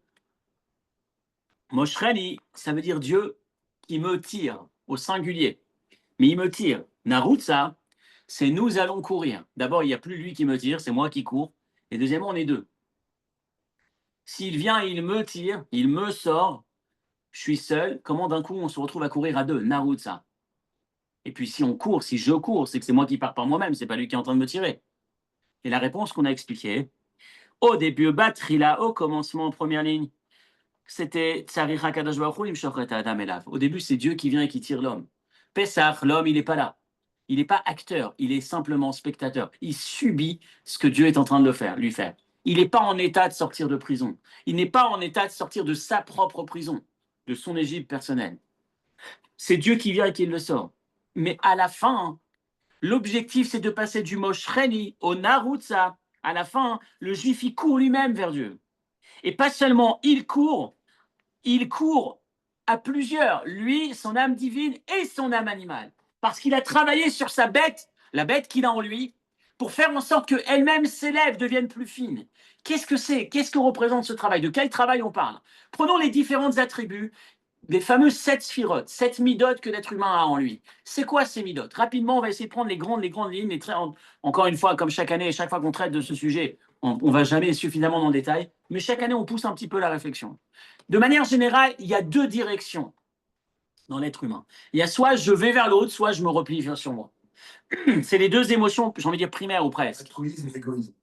Moshreni, ça veut dire Dieu qui me tire au singulier. Mais il me tire. Narutza, c'est nous allons courir. D'abord, il n'y a plus lui qui me tire, c'est moi qui cours. Et deuxièmement, on est 2. S'il vient et il me tire, il me sort, je suis seul, comment d'un coup on se retrouve à courir à 2? Narutza. Et puis si on court, si je cours, c'est que c'est moi qui pars par moi-même, c'est pas lui qui est en train de me tirer. Et la réponse qu'on a expliquée, au début, Batrila, au commencement, en première ligne, c'était Tsaricha Kadosh Baruch Hu, Imshochet Adam Elav. Au début, c'est Dieu qui vient et qui tire l'homme. Pessah, l'homme, il n'est pas là. Il n'est pas acteur, il est simplement spectateur. Il subit ce que Dieu est en train de lui faire. Il n'est pas en état de sortir de prison. Il n'est pas en état de sortir de sa propre prison, de son Égypte personnelle. C'est Dieu qui vient et qui le sort. Mais à la fin, l'objectif, c'est de passer du Moshreni au Narutza. À la fin, le juif, il court lui-même vers Dieu. Et pas seulement il court à plusieurs. Lui, son âme divine et son âme animale. Parce qu'il a travaillé sur sa bête, la bête qu'il a en lui, pour faire en sorte qu'elle-même s'élève, devienne plus fine. Qu'est-ce que c'est? Qu'est-ce que représente ce travail? De quel travail on parle? Prenons les différents attributs des fameuses 7 sphirotes, 7 midotes que l'être humain a en lui. C'est quoi ces midotes? Rapidement, on va essayer de prendre les grandes lignes. Encore une fois, comme chaque année, chaque fois qu'on traite de ce sujet, on ne va jamais suffisamment dans le détail, mais chaque année, on pousse un petit peu la réflexion. De manière générale, il y a 2 directions dans l'être humain. Il y a soit je vais vers l'autre, soit je me replie sur moi. C'est les 2 émotions, j'ai envie de dire primaires ou presque. Altruisme et égoïsme.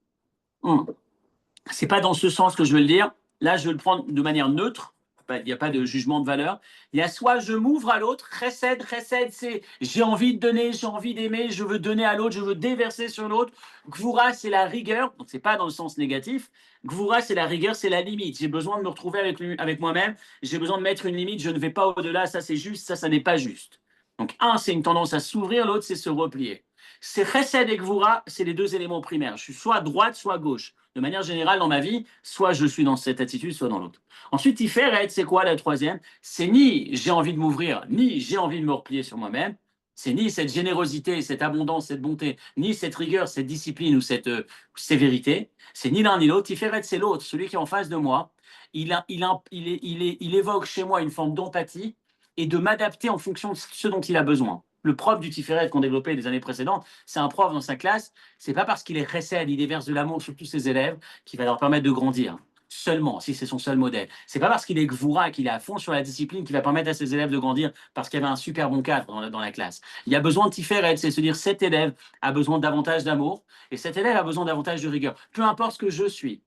C'est pas dans ce sens que je veux le dire. Là, je veux le prendre de manière neutre. Il n'y a pas de jugement de valeur. Il y a soit je m'ouvre à l'autre, chesed, c'est j'ai envie de donner, j'ai envie d'aimer, je veux donner à l'autre, je veux déverser sur l'autre. Gvura, c'est la rigueur, donc c'est pas dans le sens négatif. Gvura, c'est la rigueur, c'est la limite. J'ai besoin de me retrouver avec moi-même, j'ai besoin de mettre une limite, je ne vais pas au-delà, ça c'est juste, ça n'est pas juste. Donc un, c'est une tendance à s'ouvrir, l'autre, c'est se replier. C'est chesed et gvura, c'est les 2 éléments primaires. Je suis soit à droite, soit à gauche. De manière générale, dans ma vie, soit je suis dans cette attitude, soit dans l'autre. Ensuite, Tiferet, c'est quoi la troisième? C'est ni j'ai envie de m'ouvrir, ni j'ai envie de me replier sur moi-même. C'est ni cette générosité, cette abondance, cette bonté, ni cette rigueur, cette discipline ou cette sévérité. C'est ni l'un ni l'autre. Tiferet, c'est l'autre, celui qui est en face de moi. Il évoque chez moi une forme d'empathie et de m'adapter en fonction de ce dont il a besoin. Le prof du Tiferet qu'on développait les années précédentes, c'est un prof dans sa classe, c'est pas parce qu'il est chesed, il déverse de l'amour sur tous ses élèves, qu'il va leur permettre de grandir. Seulement, si c'est son seul modèle. C'est pas parce qu'il est gvura, qu'il est à fond sur la discipline, qu'il va permettre à ses élèves de grandir parce qu'il y avait un super bon cadre dans la classe. Il y a besoin de Tiferet, c'est se dire cet élève a besoin davantage d'amour et cet élève a besoin davantage de rigueur. Peu importe ce que je suis.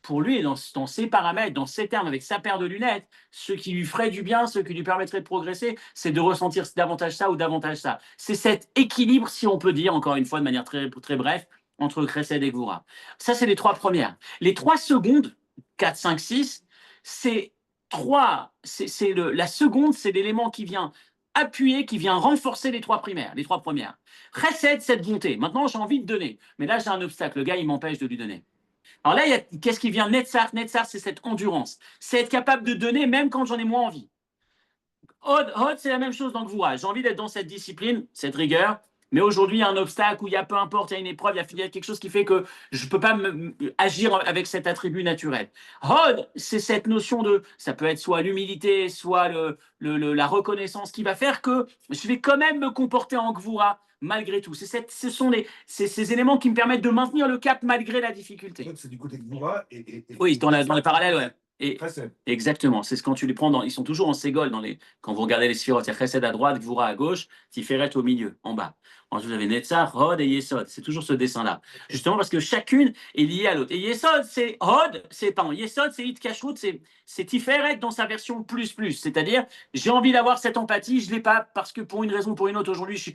Pour lui, dans ses paramètres, dans ses termes, avec sa paire de lunettes, ce qui lui ferait du bien, ce qui lui permettrait de progresser, c'est de ressentir davantage ça ou davantage ça. C'est cet équilibre, si on peut dire, encore une fois, de manière très, très brève, entre Chesed et Gvura. Ça, c'est les 3 premières. Les 3 secondes, 4, 5, 6, c'est la seconde, c'est l'élément qui vient appuyer, qui vient renforcer les 3 primaires, les 3 premières. Chesed, cette bonté. Maintenant, j'ai envie de donner. Mais là, j'ai un obstacle. Le gars, il m'empêche de lui donner. Alors là, qu'est-ce qui vient? Netzar, c'est cette endurance. C'est être capable de donner même quand j'en ai moins envie. Hod, c'est la même chose dans Gvura. J'ai envie d'être dans cette discipline, cette rigueur, mais aujourd'hui, il y a un obstacle où il y a peu importe, il y a une épreuve, il y a quelque chose qui fait que je ne peux pas agir avec cet attribut naturel. Hod, c'est cette notion de, ça peut être soit l'humilité, soit la reconnaissance qui va faire que je vais quand même me comporter en Gvura malgré tout. Ce sont ces éléments qui me permettent de maintenir le cap malgré la difficulté. C'est du côté de Gvura Oui, dans les parallèles, ouais. Chesed. Exactement, c'est quand tu les prends, ils sont toujours en ségol quand vous regardez les sphirotes, il y a Chesed à droite, Gvura à gauche, Tiferet au milieu, en bas. Ensuite, vous avez Netzar, Hod et Yesod, c'est toujours ce dessin-là. Justement parce que chacune est liée à l'autre. Et Yesod, Yesod, c'est Hitkashrut, c'est Tiferet dans sa version plus, c'est-à-dire j'ai envie d'avoir cette empathie, je ne l'ai pas parce que pour une raison ou pour une autre, aujourd'hui,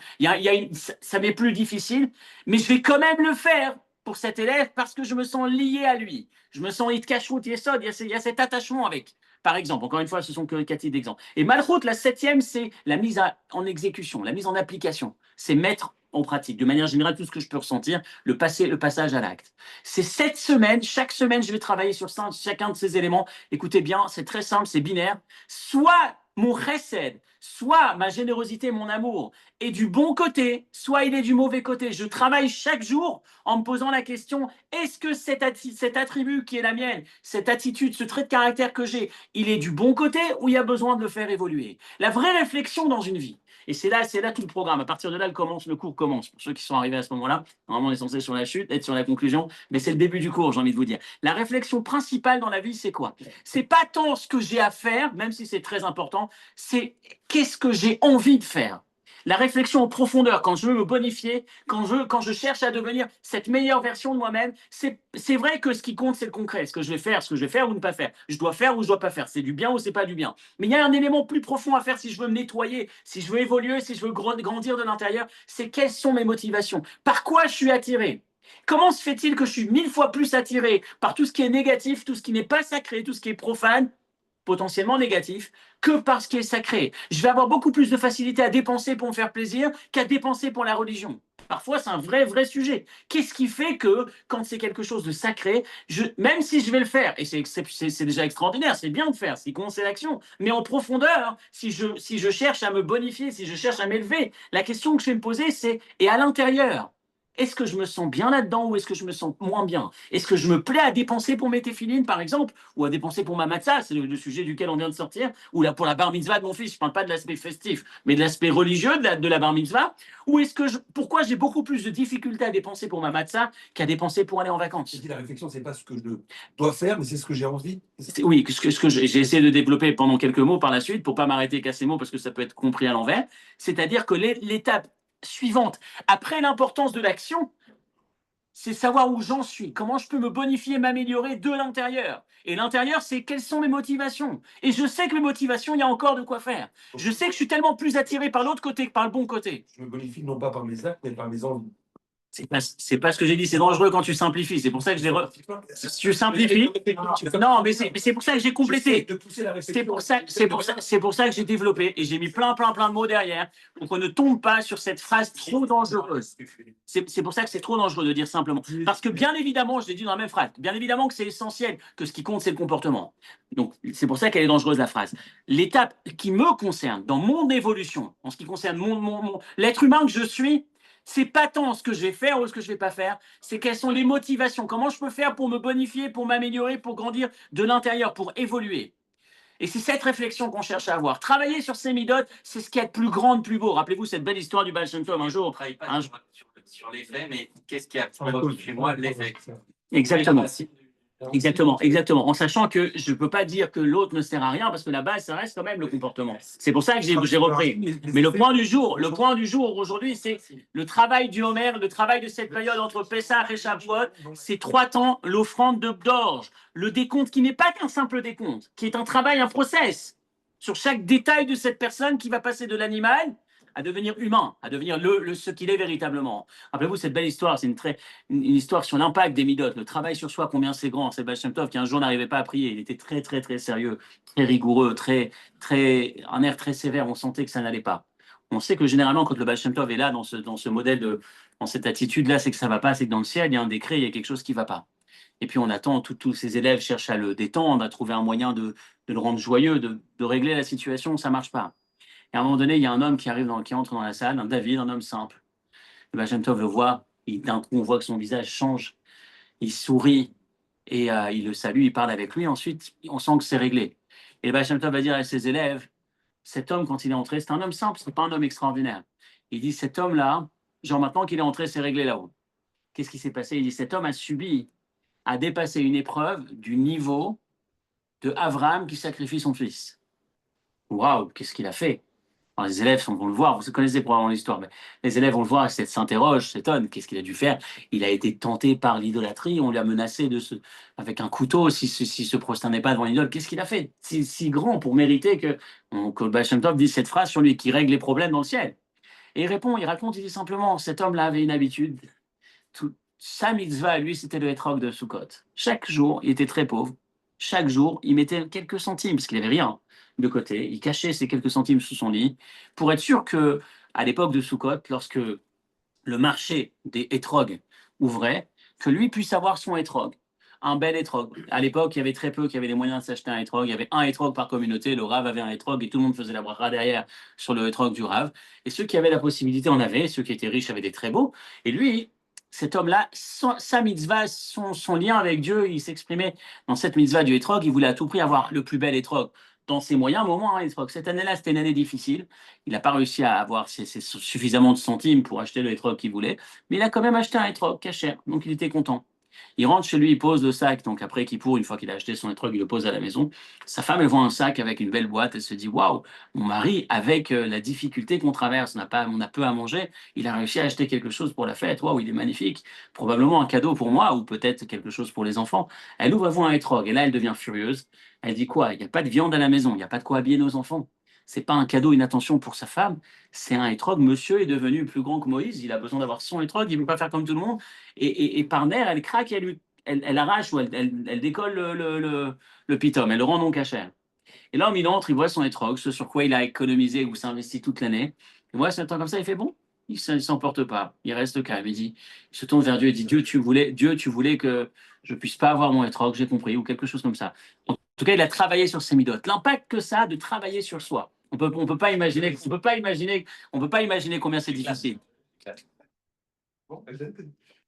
ça m'est plus difficile, mais je vais quand même le faire pour cet élève parce que je me sens lié à lui. Je me sens Hitkashrut Yesod, il y a cet attachement avec. Par exemple, encore une fois, ce sont que 4 titres d'exemple. Et Malchut, la 7e, c'est la mise en exécution, la mise en application. C'est mettre en pratique, de manière générale, tout ce que je peux ressentir, le passage à l'acte. C'est 7 semaines, chaque semaine, je vais travailler sur chacun de ces éléments. Écoutez bien, c'est très simple, c'est binaire. Soit mon chesed, soit ma générosité, mon amour est du bon côté, soit il est du mauvais côté. Je travaille chaque jour en me posant la question, est-ce que cet attribut qui est la mienne, cette attitude, ce trait de caractère que j'ai, il est du bon côté ou il y a besoin de le faire évoluer? La vraie réflexion dans une vie. Et c'est là tout le programme. À partir de là, le cours commence. Pour ceux qui sont arrivés à ce moment-là, normalement, on est censé sur la chute, être sur la conclusion, mais c'est le début du cours, j'ai envie de vous dire. La réflexion principale dans la vie, c'est quoi? C'est pas tant ce que j'ai à faire, même si c'est très important, c'est qu'est-ce que j'ai envie de faire. La réflexion en profondeur, quand je veux me bonifier, quand je cherche à devenir cette meilleure version de moi-même, c'est vrai que ce qui compte, c'est le concret. Ce que je vais faire ou ne pas faire. Je dois faire ou je dois pas faire. C'est du bien ou c'est pas du bien. Mais il y a un élément plus profond à faire si je veux me nettoyer, si je veux évoluer, si je veux grandir de l'intérieur. C'est quelles sont mes motivations? Par quoi je suis attiré? Comment se fait-il que je suis 1000 fois plus attiré par tout ce qui est négatif, tout ce qui n'est pas sacré, tout ce qui est profane, potentiellement négatif, que par ce qui est sacré? Je vais avoir beaucoup plus de facilité à dépenser pour me faire plaisir qu'à dépenser pour la religion. Parfois, c'est un vrai sujet. Qu'est-ce qui fait que, quand c'est quelque chose de sacré, même si je vais le faire, et c'est déjà extraordinaire, c'est bien de faire, c'est qu'on sait l'action, mais en profondeur, si je cherche à me bonifier, si je cherche à m'élever, la question que je vais me poser, c'est, et à l'intérieur, est-ce que je me sens bien là-dedans ou est-ce que je me sens moins bien? Est-ce que je me plais à dépenser pour mes téphilines, par exemple, ou à dépenser pour ma matzah, c'est le sujet duquel on vient de sortir, ou là pour la bar mitzvah de mon fils, je ne parle pas de l'aspect festif, mais de l'aspect religieux de la bar mitzvah, ou est-ce que pourquoi j'ai beaucoup plus de difficultés à dépenser pour ma matzah qu'à dépenser pour aller en vacances? Je dis la réflexion, c'est pas ce que je dois faire, mais c'est ce que j'ai envie. Oui, ce que j'ai essayé de développer pendant quelques mots par la suite, pour pas m'arrêter qu'à ces mots, parce que ça peut être compris à l'envers, c'est-à-dire que l'étape suivante, après l'importance de l'action, c'est savoir où j'en suis, comment je peux me bonifier, m'améliorer de l'intérieur. Et l'intérieur, c'est quelles sont mes motivations. Et je sais que mes motivations, il y a encore de quoi faire. Je sais que je suis tellement plus attiré par l'autre côté que par le bon côté. Je me bonifie non pas par mes actes, mais par mes envies. C'est pas ce que j'ai dit, c'est dangereux quand tu simplifies. C'est pour ça que je l'ai Si tu simplifies. Non, mais c'est pour ça que j'ai complété. C'est pour ça que j'ai développé et j'ai mis plein de mots derrière pour qu'on ne tombe pas sur cette phrase trop dangereuse. C'est pour ça que c'est trop dangereux de dire simplement. Parce que bien évidemment, je l'ai dit dans la même phrase, bien évidemment que c'est essentiel, que ce qui compte, c'est le comportement. Donc, c'est pour ça qu'elle est dangereuse, la phrase. L'étape qui me concerne, dans mon évolution, en ce qui concerne l'être humain que je suis, c'est pas tant ce que je vais faire ou ce que je vais pas faire, c'est quelles sont les motivations, comment je peux faire pour me bonifier, pour m'améliorer, pour grandir de l'intérieur, pour évoluer. Et c'est cette réflexion qu'on cherche à avoir. Travailler sur ces midotes, c'est ce qui est de plus grand, de plus beau. Rappelez-vous cette belle histoire du Baal Shem Tov un jour. On ne travaille pas sur l'effet, mais qu'est-ce qui a provoqué chez moi l'effet? Exactement. Exactement. En sachant que je ne peux pas dire que l'autre ne sert à rien parce que la base, ça reste quand même le comportement. C'est pour ça que j'ai repris. Mais le point du jour aujourd'hui, c'est le travail du Homer, le travail de cette période entre Pessah et Shavuot, c'est 3 temps, l'offrande d'orge, le décompte qui n'est pas qu'un simple décompte, qui est un travail, un process sur chaque détail de cette personne qui va passer de l'animal à devenir humain, à devenir ce qu'il est véritablement. Rappelez-vous cette belle histoire, c'est une histoire sur l'impact des midotes, le travail sur soi, combien c'est grand. C'est Baal Shem Tov qui un jour n'arrivait pas à prier, il était très sérieux, très rigoureux, un air très sévère, on sentait que ça n'allait pas. On sait que généralement, quand le Baal Shem Tov est là, dans ce modèle, dans cette attitude-là, c'est que ça ne va pas, c'est que dans le ciel, il y a un décret, il y a quelque chose qui ne va pas. Et puis on attend, tous ces élèves cherchent à le détendre, à trouver un moyen de le rendre joyeux, de régler la situation, ça ne marche pas. Et à un moment donné, il y a un homme qui entre dans la salle, un David, un homme simple. Le Baal Shem Tov le voit, d'un coup, on voit que son visage change, il sourit et il le salue, il parle avec lui. Ensuite, on sent que c'est réglé. Et le Baal Shem Tov va dire à ses élèves, cet homme, quand il est entré, c'est un homme simple, ce n'est pas un homme extraordinaire. Il dit, cet homme-là, genre maintenant qu'il est entré, c'est réglé là-haut. Qu'est-ce qui s'est passé? Il dit, cet homme a dépassé une épreuve du niveau de Abraham qui sacrifie son fils. Waouh, qu'est-ce qu'il a fait? Alors, les élèves vont le voir, vous connaissez probablement l'histoire, mais les élèves vont le voir, s'interrogent, s'étonnent, qu'est-ce qu'il a dû faire? Il a été tenté par l'idolâtrie, on lui a menacé avec un couteau s'il se prosternait pas devant l'idole. Qu'est-ce qu'il a fait si grand pour mériter que le Baal Shem Tov dise cette phrase sur lui, qui règle les problèmes dans le ciel? Et il raconte, il dit simplement, cet homme-là avait une habitude, sa mitzvah, lui, c'était le hétrog de Sukkot. Chaque jour, il était très pauvre, chaque jour, il mettait quelques centimes, parce qu'il n'avait rien de côté. Il cachait ces quelques centimes sous son lit pour être sûr que, à l'époque de Sukkot, lorsque le marché des hétrogs ouvrait, que lui puisse avoir son hétrog, un bel hétrog. À l'époque, il y avait très peu qui avaient les moyens de s'acheter un hétrog. Il y avait un hétrog par communauté. Le Rav avait un hétrog et tout le monde faisait la bracha derrière sur le hétrog du Rav. Et ceux qui avaient la possibilité en avaient. Ceux qui étaient riches avaient des très beaux. Et lui, cet homme-là, sa mitzvah, son lien avec Dieu, il s'exprimait dans cette mitzvah du hétrog. Il voulait à tout prix avoir le plus bel hétrog dans ses moyens, au moment, hein, cette année-là, c'était une année difficile. Il n'a pas réussi à avoir suffisamment de centimes pour acheter le hétrog qu'il voulait, mais il a quand même acheté un hétrog cachère, donc il était content. Il rentre chez lui, il pose le sac, donc après Kippour, une fois qu'il a acheté son hétrog, il le pose à la maison. Sa femme, elle voit un sac avec une belle boîte, elle se dit, waouh, mon mari, avec la difficulté qu'on traverse, on a peu à manger, il a réussi à acheter quelque chose pour la fête, waouh, il est magnifique, probablement un cadeau pour moi, ou peut-être quelque chose pour les enfants. Elle ouvre, elle voit un hétrog, et là, elle devient furieuse. Elle dit quoi? Il n'y a pas de viande à la maison, il n'y a pas de quoi habiller nos enfants. C'est pas un cadeau, une attention pour sa femme, c'est un hétrog. Monsieur est devenu plus grand que Moïse, il a besoin d'avoir son hétrog, il ne veut pas faire comme tout le monde. Et par nerf, elle craque, elle arrache ou elle décolle le pitom, elle le rend non cachère. Et l'homme, il entre, il voit son hétrog, ce sur quoi il a économisé ou s'investit toute l'année. Il voit son hétrog comme ça, il fait bon, il ne s'emporte pas, il reste calme, il se tourne vers Dieu et dit, Dieu, tu voulais que je ne puisse pas avoir mon hétrog, j'ai compris, ou quelque chose comme ça. En tout cas, il a travaillé sur ses midotes. L'impact que ça a de travailler sur soi. On peut pas imaginer combien c'est difficile.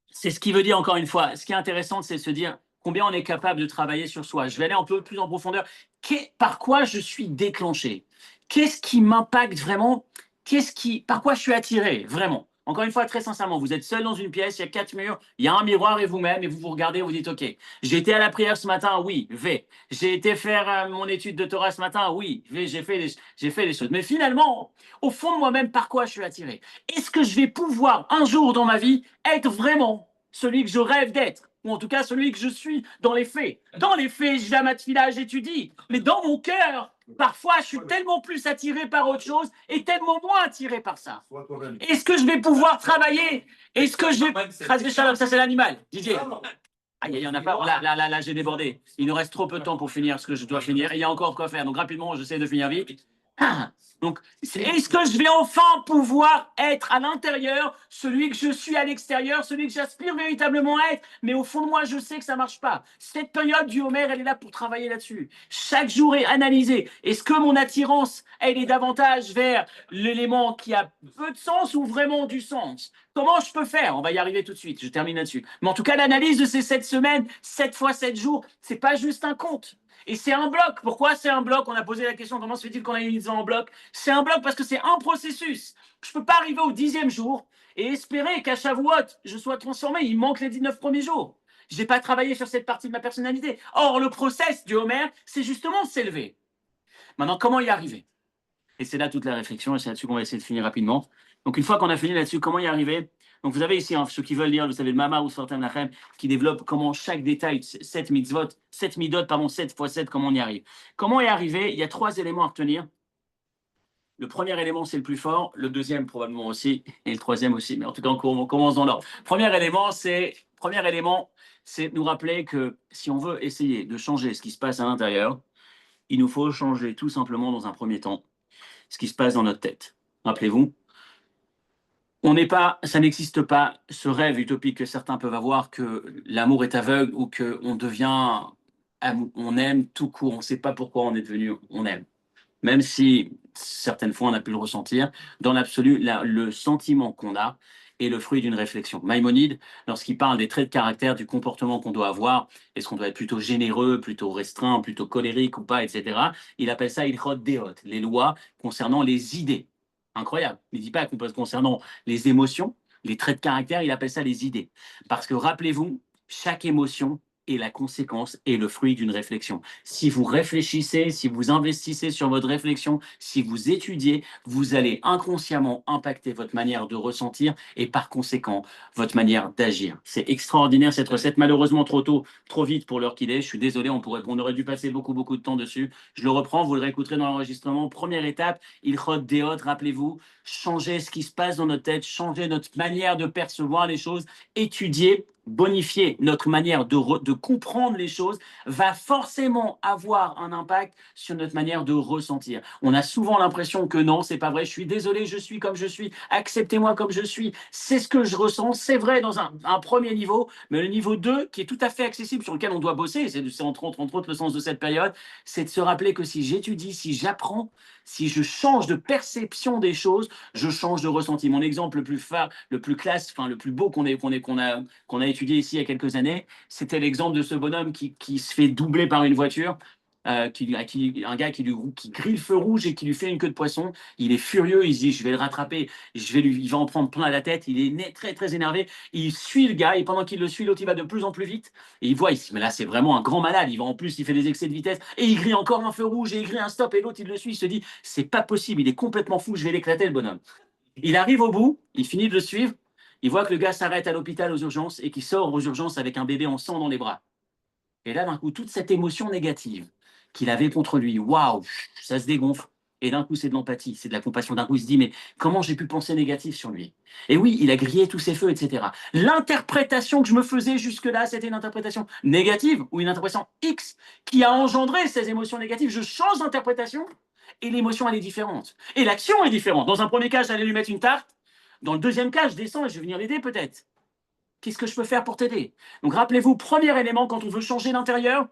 C'est ce qui veut dire, encore une fois, ce qui est intéressant, c'est de se dire combien on est capable de travailler sur soi. Je vais aller un peu plus en profondeur. Par quoi je suis déclenché? Qu'est-ce qui m'impacte vraiment? Par quoi je suis attiré, vraiment? Encore une fois, très sincèrement, vous êtes seul dans une pièce, il y a 4 murs, il y a un miroir et vous-même, et vous vous regardez, vous dites, OK, j'ai été à la prière ce matin, oui, j'ai été faire mon étude de Torah ce matin, oui, j'ai fait les choses. Mais finalement, au fond de moi-même, par quoi je suis attiré? Est-ce que je vais pouvoir, un jour dans ma vie, être vraiment celui que je rêve d'être? Ou en tout cas, celui que je suis dans les faits. Dans les faits, je vais à ma tefila, j'étudie. Mais dans mon cœur, parfois, je suis tellement plus attiré par autre chose et tellement moins attiré par ça. Est-ce que je vais pouvoir travailler? Est-ce que je vais... Ça, c'est l'animal. Didier. Ah, il y en a pas. Là, j'ai débordé. Il nous reste trop peu de temps pour finir ce que je dois finir. Il y a encore de quoi faire. Donc, rapidement, j'essaie de finir vite. Donc, est-ce que je vais enfin pouvoir être à l'intérieur celui que je suis à l'extérieur, celui que j'aspire véritablement à être? Mais au fond de moi, je sais que ça ne marche pas. Cette période du Homer, elle est là pour travailler là-dessus. Chaque jour est analysé. Est-ce que mon attirance, elle est davantage vers l'élément qui a peu de sens ou vraiment du sens? Comment je peux faire? On va y arriver tout de suite. Je termine là-dessus. Mais en tout cas, l'analyse de ces 7 semaines, 7 fois 7 jours, c'est pas juste un compte. Et c'est un bloc. Pourquoi c'est un bloc? On a posé la question, comment se fait-il qu'on a une mise en bloc? C'est un bloc parce que c'est un processus. Je ne peux pas arriver au 10e jour et espérer qu'à Shavuot, je sois transformé. Il manque les 19 premiers jours. Je n'ai pas travaillé sur cette partie de ma personnalité. Or, le process du Homer, c'est justement de s'élever. Maintenant, comment y arriver? Et c'est là toute la réflexion, et c'est là-dessus qu'on va essayer de finir rapidement. Donc, une fois qu'on a fini là-dessus, comment y arriver? Donc, vous avez ici, ceux qui veulent lire, vous savez, le Mamar ou Sfortem Lachem, qui développe comment chaque détail, 7 mitzvot, 7 midot, pardon, 7 fois 7, comment on y arrive. Comment y arriver? Il y a 3 éléments à retenir. Le premier élément, c'est le plus fort, le deuxième probablement aussi, et le troisième aussi, mais en tout cas, on commence dans l'ordre. Premier élément, c'est nous rappeler que si on veut essayer de changer ce qui se passe à l'intérieur, il nous faut changer tout simplement dans un premier temps ce qui se passe dans notre tête. Rappelez-vous, ça n'existe pas ce rêve utopique que certains peuvent avoir que l'amour est aveugle ou on aime tout court, on ne sait pas pourquoi on est devenu, on aime. Même si certaines fois on a pu le ressentir, dans l'absolu, le sentiment qu'on a est le fruit d'une réflexion. Maïmonide, lorsqu'il parle des traits de caractère, du comportement qu'on doit avoir, est-ce qu'on doit être plutôt généreux, plutôt restreint, plutôt colérique ou pas, etc., il appelle ça ilchot deot, les lois concernant les idées. Incroyable. Il ne dit pas concernant les émotions, les traits de caractère, il appelle ça les idées. Parce que rappelez-vous, chaque émotion est la conséquence et le fruit d'une réflexion. Si vous réfléchissez, si vous investissez sur votre réflexion, si vous étudiez, vous allez inconsciemment impacter votre manière de ressentir et par conséquent votre manière d'agir. C'est extraordinaire cette recette, malheureusement trop tôt, trop vite pour l'heure qu'il est. Je suis désolé, on aurait dû passer beaucoup de temps dessus. Je le reprends, vous le réécouterez dans l'enregistrement. Première étape, ilchot deot, rappelez-vous, changer ce qui se passe dans notre tête, changer notre manière de percevoir les choses, étudier, bonifier notre manière de comprendre les choses va forcément avoir un impact sur notre manière de ressentir. On a souvent l'impression que non, c'est pas vrai, je suis désolé, je suis comme je suis, acceptez-moi comme je suis, c'est ce que je ressens, c'est vrai dans un premier niveau, mais le niveau 2, qui est tout à fait accessible, sur lequel on doit bosser, c'est entre autres le sens de cette période, c'est de se rappeler que si j'étudie, si j'apprends, si je change de perception des choses, je change de ressenti. Mon exemple le plus phare, le plus classe, enfin le plus beau qu'on a étudié ici il y a quelques années, c'était l'exemple de ce bonhomme qui se fait doubler par une voiture, un gars qui grille le feu rouge et qui lui fait une queue de poisson. Il est furieux, il se dit je vais le rattraper, il va en prendre plein la tête, il est très très énervé, il suit le gars et pendant qu'il le suit, l'autre il va de plus en plus vite et il voit, il se dit mais là c'est vraiment un grand malade, il va en plus, il fait des excès de vitesse et il grille encore un feu rouge et il grille un stop et l'autre il le suit, il se dit c'est pas possible, il est complètement fou, je vais l'éclater le bonhomme. Il arrive au bout, il finit de le suivre, il voit que le gars s'arrête à l'hôpital aux urgences et qu'il sort aux urgences avec un bébé en sang dans les bras. Et là, d'un coup, toute cette émotion négative qu'il avait contre lui, waouh, ça se dégonfle. Et d'un coup, c'est de l'empathie, c'est de la compassion. D'un coup, il se dit, mais comment j'ai pu penser négatif sur lui? Et oui, il a grillé tous ses feux, etc. L'interprétation que je me faisais jusque-là, c'était une interprétation négative ou une interprétation X qui a engendré ces émotions négatives. Je change d'interprétation et l'émotion, elle est différente. Et l'action est différente. Dans un premier cas, j'allais lui mettre une tarte. Dans le deuxième cas, je descends et je vais venir l'aider peut-être. Qu'est-ce que je peux faire pour t'aider? Donc rappelez-vous, premier élément quand on veut changer l'intérieur,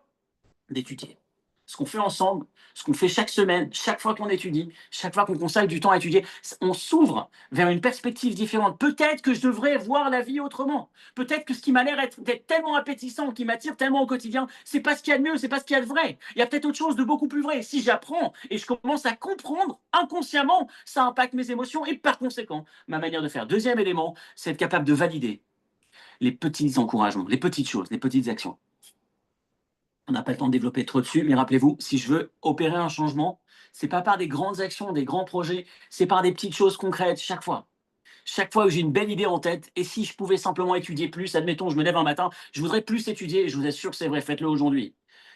d'étudier. ce qu'on fait ensemble, ce qu'on fait chaque semaine, chaque fois qu'on étudie, chaque fois qu'on consacre du temps à étudier, on s'ouvre vers une perspective différente. Peut-être que je devrais voir la vie autrement. Peut-être que ce qui m'a l'air d'être tellement appétissant, qui m'attire tellement au quotidien, c'est pas ce qu'il y a de mieux, c'est pas ce qu'il y a de vrai. Il y a peut-être autre chose de beaucoup plus vrai. Si j'apprends et je commence à comprendre inconsciemment, ça impacte mes émotions et par conséquent ma manière de faire. Deuxième élément, c'est être capable de valider les petits encouragements, les petites choses, les petites actions. On n'a pas le temps de développer trop dessus, mais rappelez-vous, si je veux opérer un changement, c'est pas par des grandes actions, des grands projets, c'est par des petites choses concrètes chaque fois. Chaque fois où j'ai une belle idée en tête, et si je pouvais simplement étudier plus, admettons, je me lève un matin, je voudrais plus étudier, et je vous assure que c'est vrai, faites-le aujourd'hui.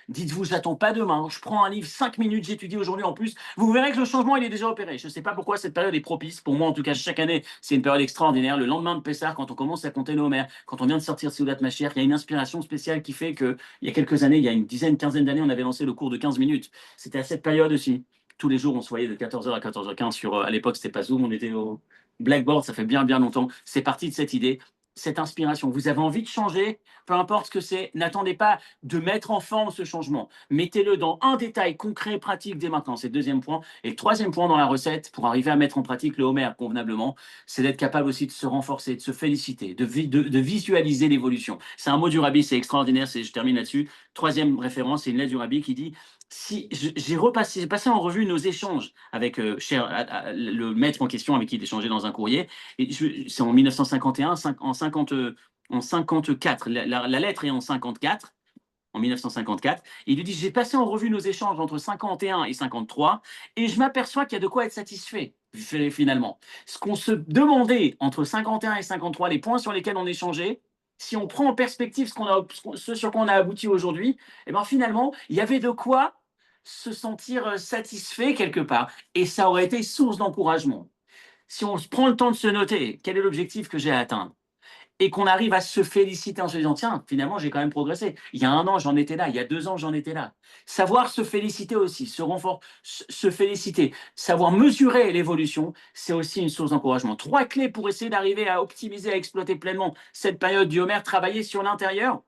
Dites-vous, je n'attends pas demain, je prends un livre, 5 minutes, j'étudie aujourd'hui en plus. Vous verrez que le changement, il est déjà opéré. Je ne sais pas pourquoi cette période est propice. Pour moi, en tout cas, chaque année, c'est une période extraordinaire. Le lendemain de Pessah, quand on commence à compter nos mères, quand on vient de sortir de Seudat Mashiach, il y a une inspiration spéciale qui fait que, il y a quelques années, il y a une dizaine, quinzaine d'années, on avait lancé le cours de 15 minutes. C'était à cette période aussi. Tous les jours, on se voyait de 14h à 14h15 sur, à l'époque, c'était pas Zoom, on était au Blackboard, ça fait bien, bien longtemps. C'est parti de cette idée, cette inspiration. Vous avez envie de changer, peu importe ce que c'est, n'attendez pas de mettre en forme ce changement. Mettez-le dans un détail concret, pratique dès maintenant. C'est le deuxième point. Et le troisième point dans la recette, pour arriver à mettre en pratique le Homer convenablement, c'est d'être capable aussi de se renforcer, de se féliciter, de visualiser l'évolution. C'est un mot du Rabbi, c'est extraordinaire, je termine là-dessus. Troisième référence, c'est une lettre du Rabbi qui dit si j'ai passé en revue nos échanges avec le maître en question avec qui il échangeait dans un courrier, et c'est en 1951, en 54, la lettre est en 54, en 1954, et il lui dit j'ai passé en revue nos échanges entre 51 et 53, et je m'aperçois qu'il y a de quoi être satisfait finalement. Ce qu'on se demandait entre 51 et 53, les points sur lesquels on échangeait, si on prend en perspective ce sur quoi on a abouti aujourd'hui, et ben finalement, il y avait de quoi se sentir satisfait quelque part. Et ça aurait été source d'encouragement. Si on prend le temps de se noter quel est l'objectif que j'ai à atteindre, et qu'on arrive à se féliciter en se disant tiens, finalement, j'ai quand même progressé. Il y a 1 an, j'en étais là. Il y a 2 ans, j'en étais là. Savoir se féliciter aussi, se féliciter, savoir mesurer l'évolution, c'est aussi une source d'encouragement. 3 clés pour essayer d'arriver à optimiser, à exploiter pleinement cette période du Homer, travailler sur l'intérieur,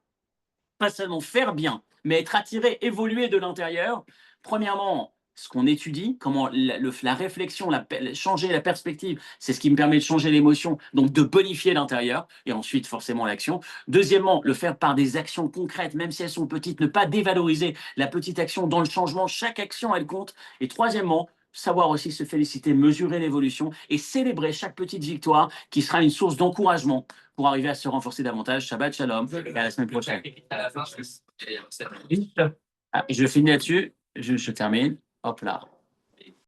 pas seulement faire bien, mais être attiré, évoluer de l'intérieur. Premièrement, ce qu'on étudie, comment la réflexion, changer la perspective, c'est ce qui me permet de changer l'émotion, donc de bonifier l'intérieur, et ensuite forcément l'action. Deuxièmement, le faire par des actions concrètes, même si elles sont petites, ne pas dévaloriser la petite action dans le changement, chaque action, elle compte. Et troisièmement, savoir aussi se féliciter, mesurer l'évolution et célébrer chaque petite victoire qui sera une source d'encouragement pour arriver à se renforcer davantage. Shabbat Shalom et à la semaine prochaine. Je finis là-dessus, je termine. Hop là.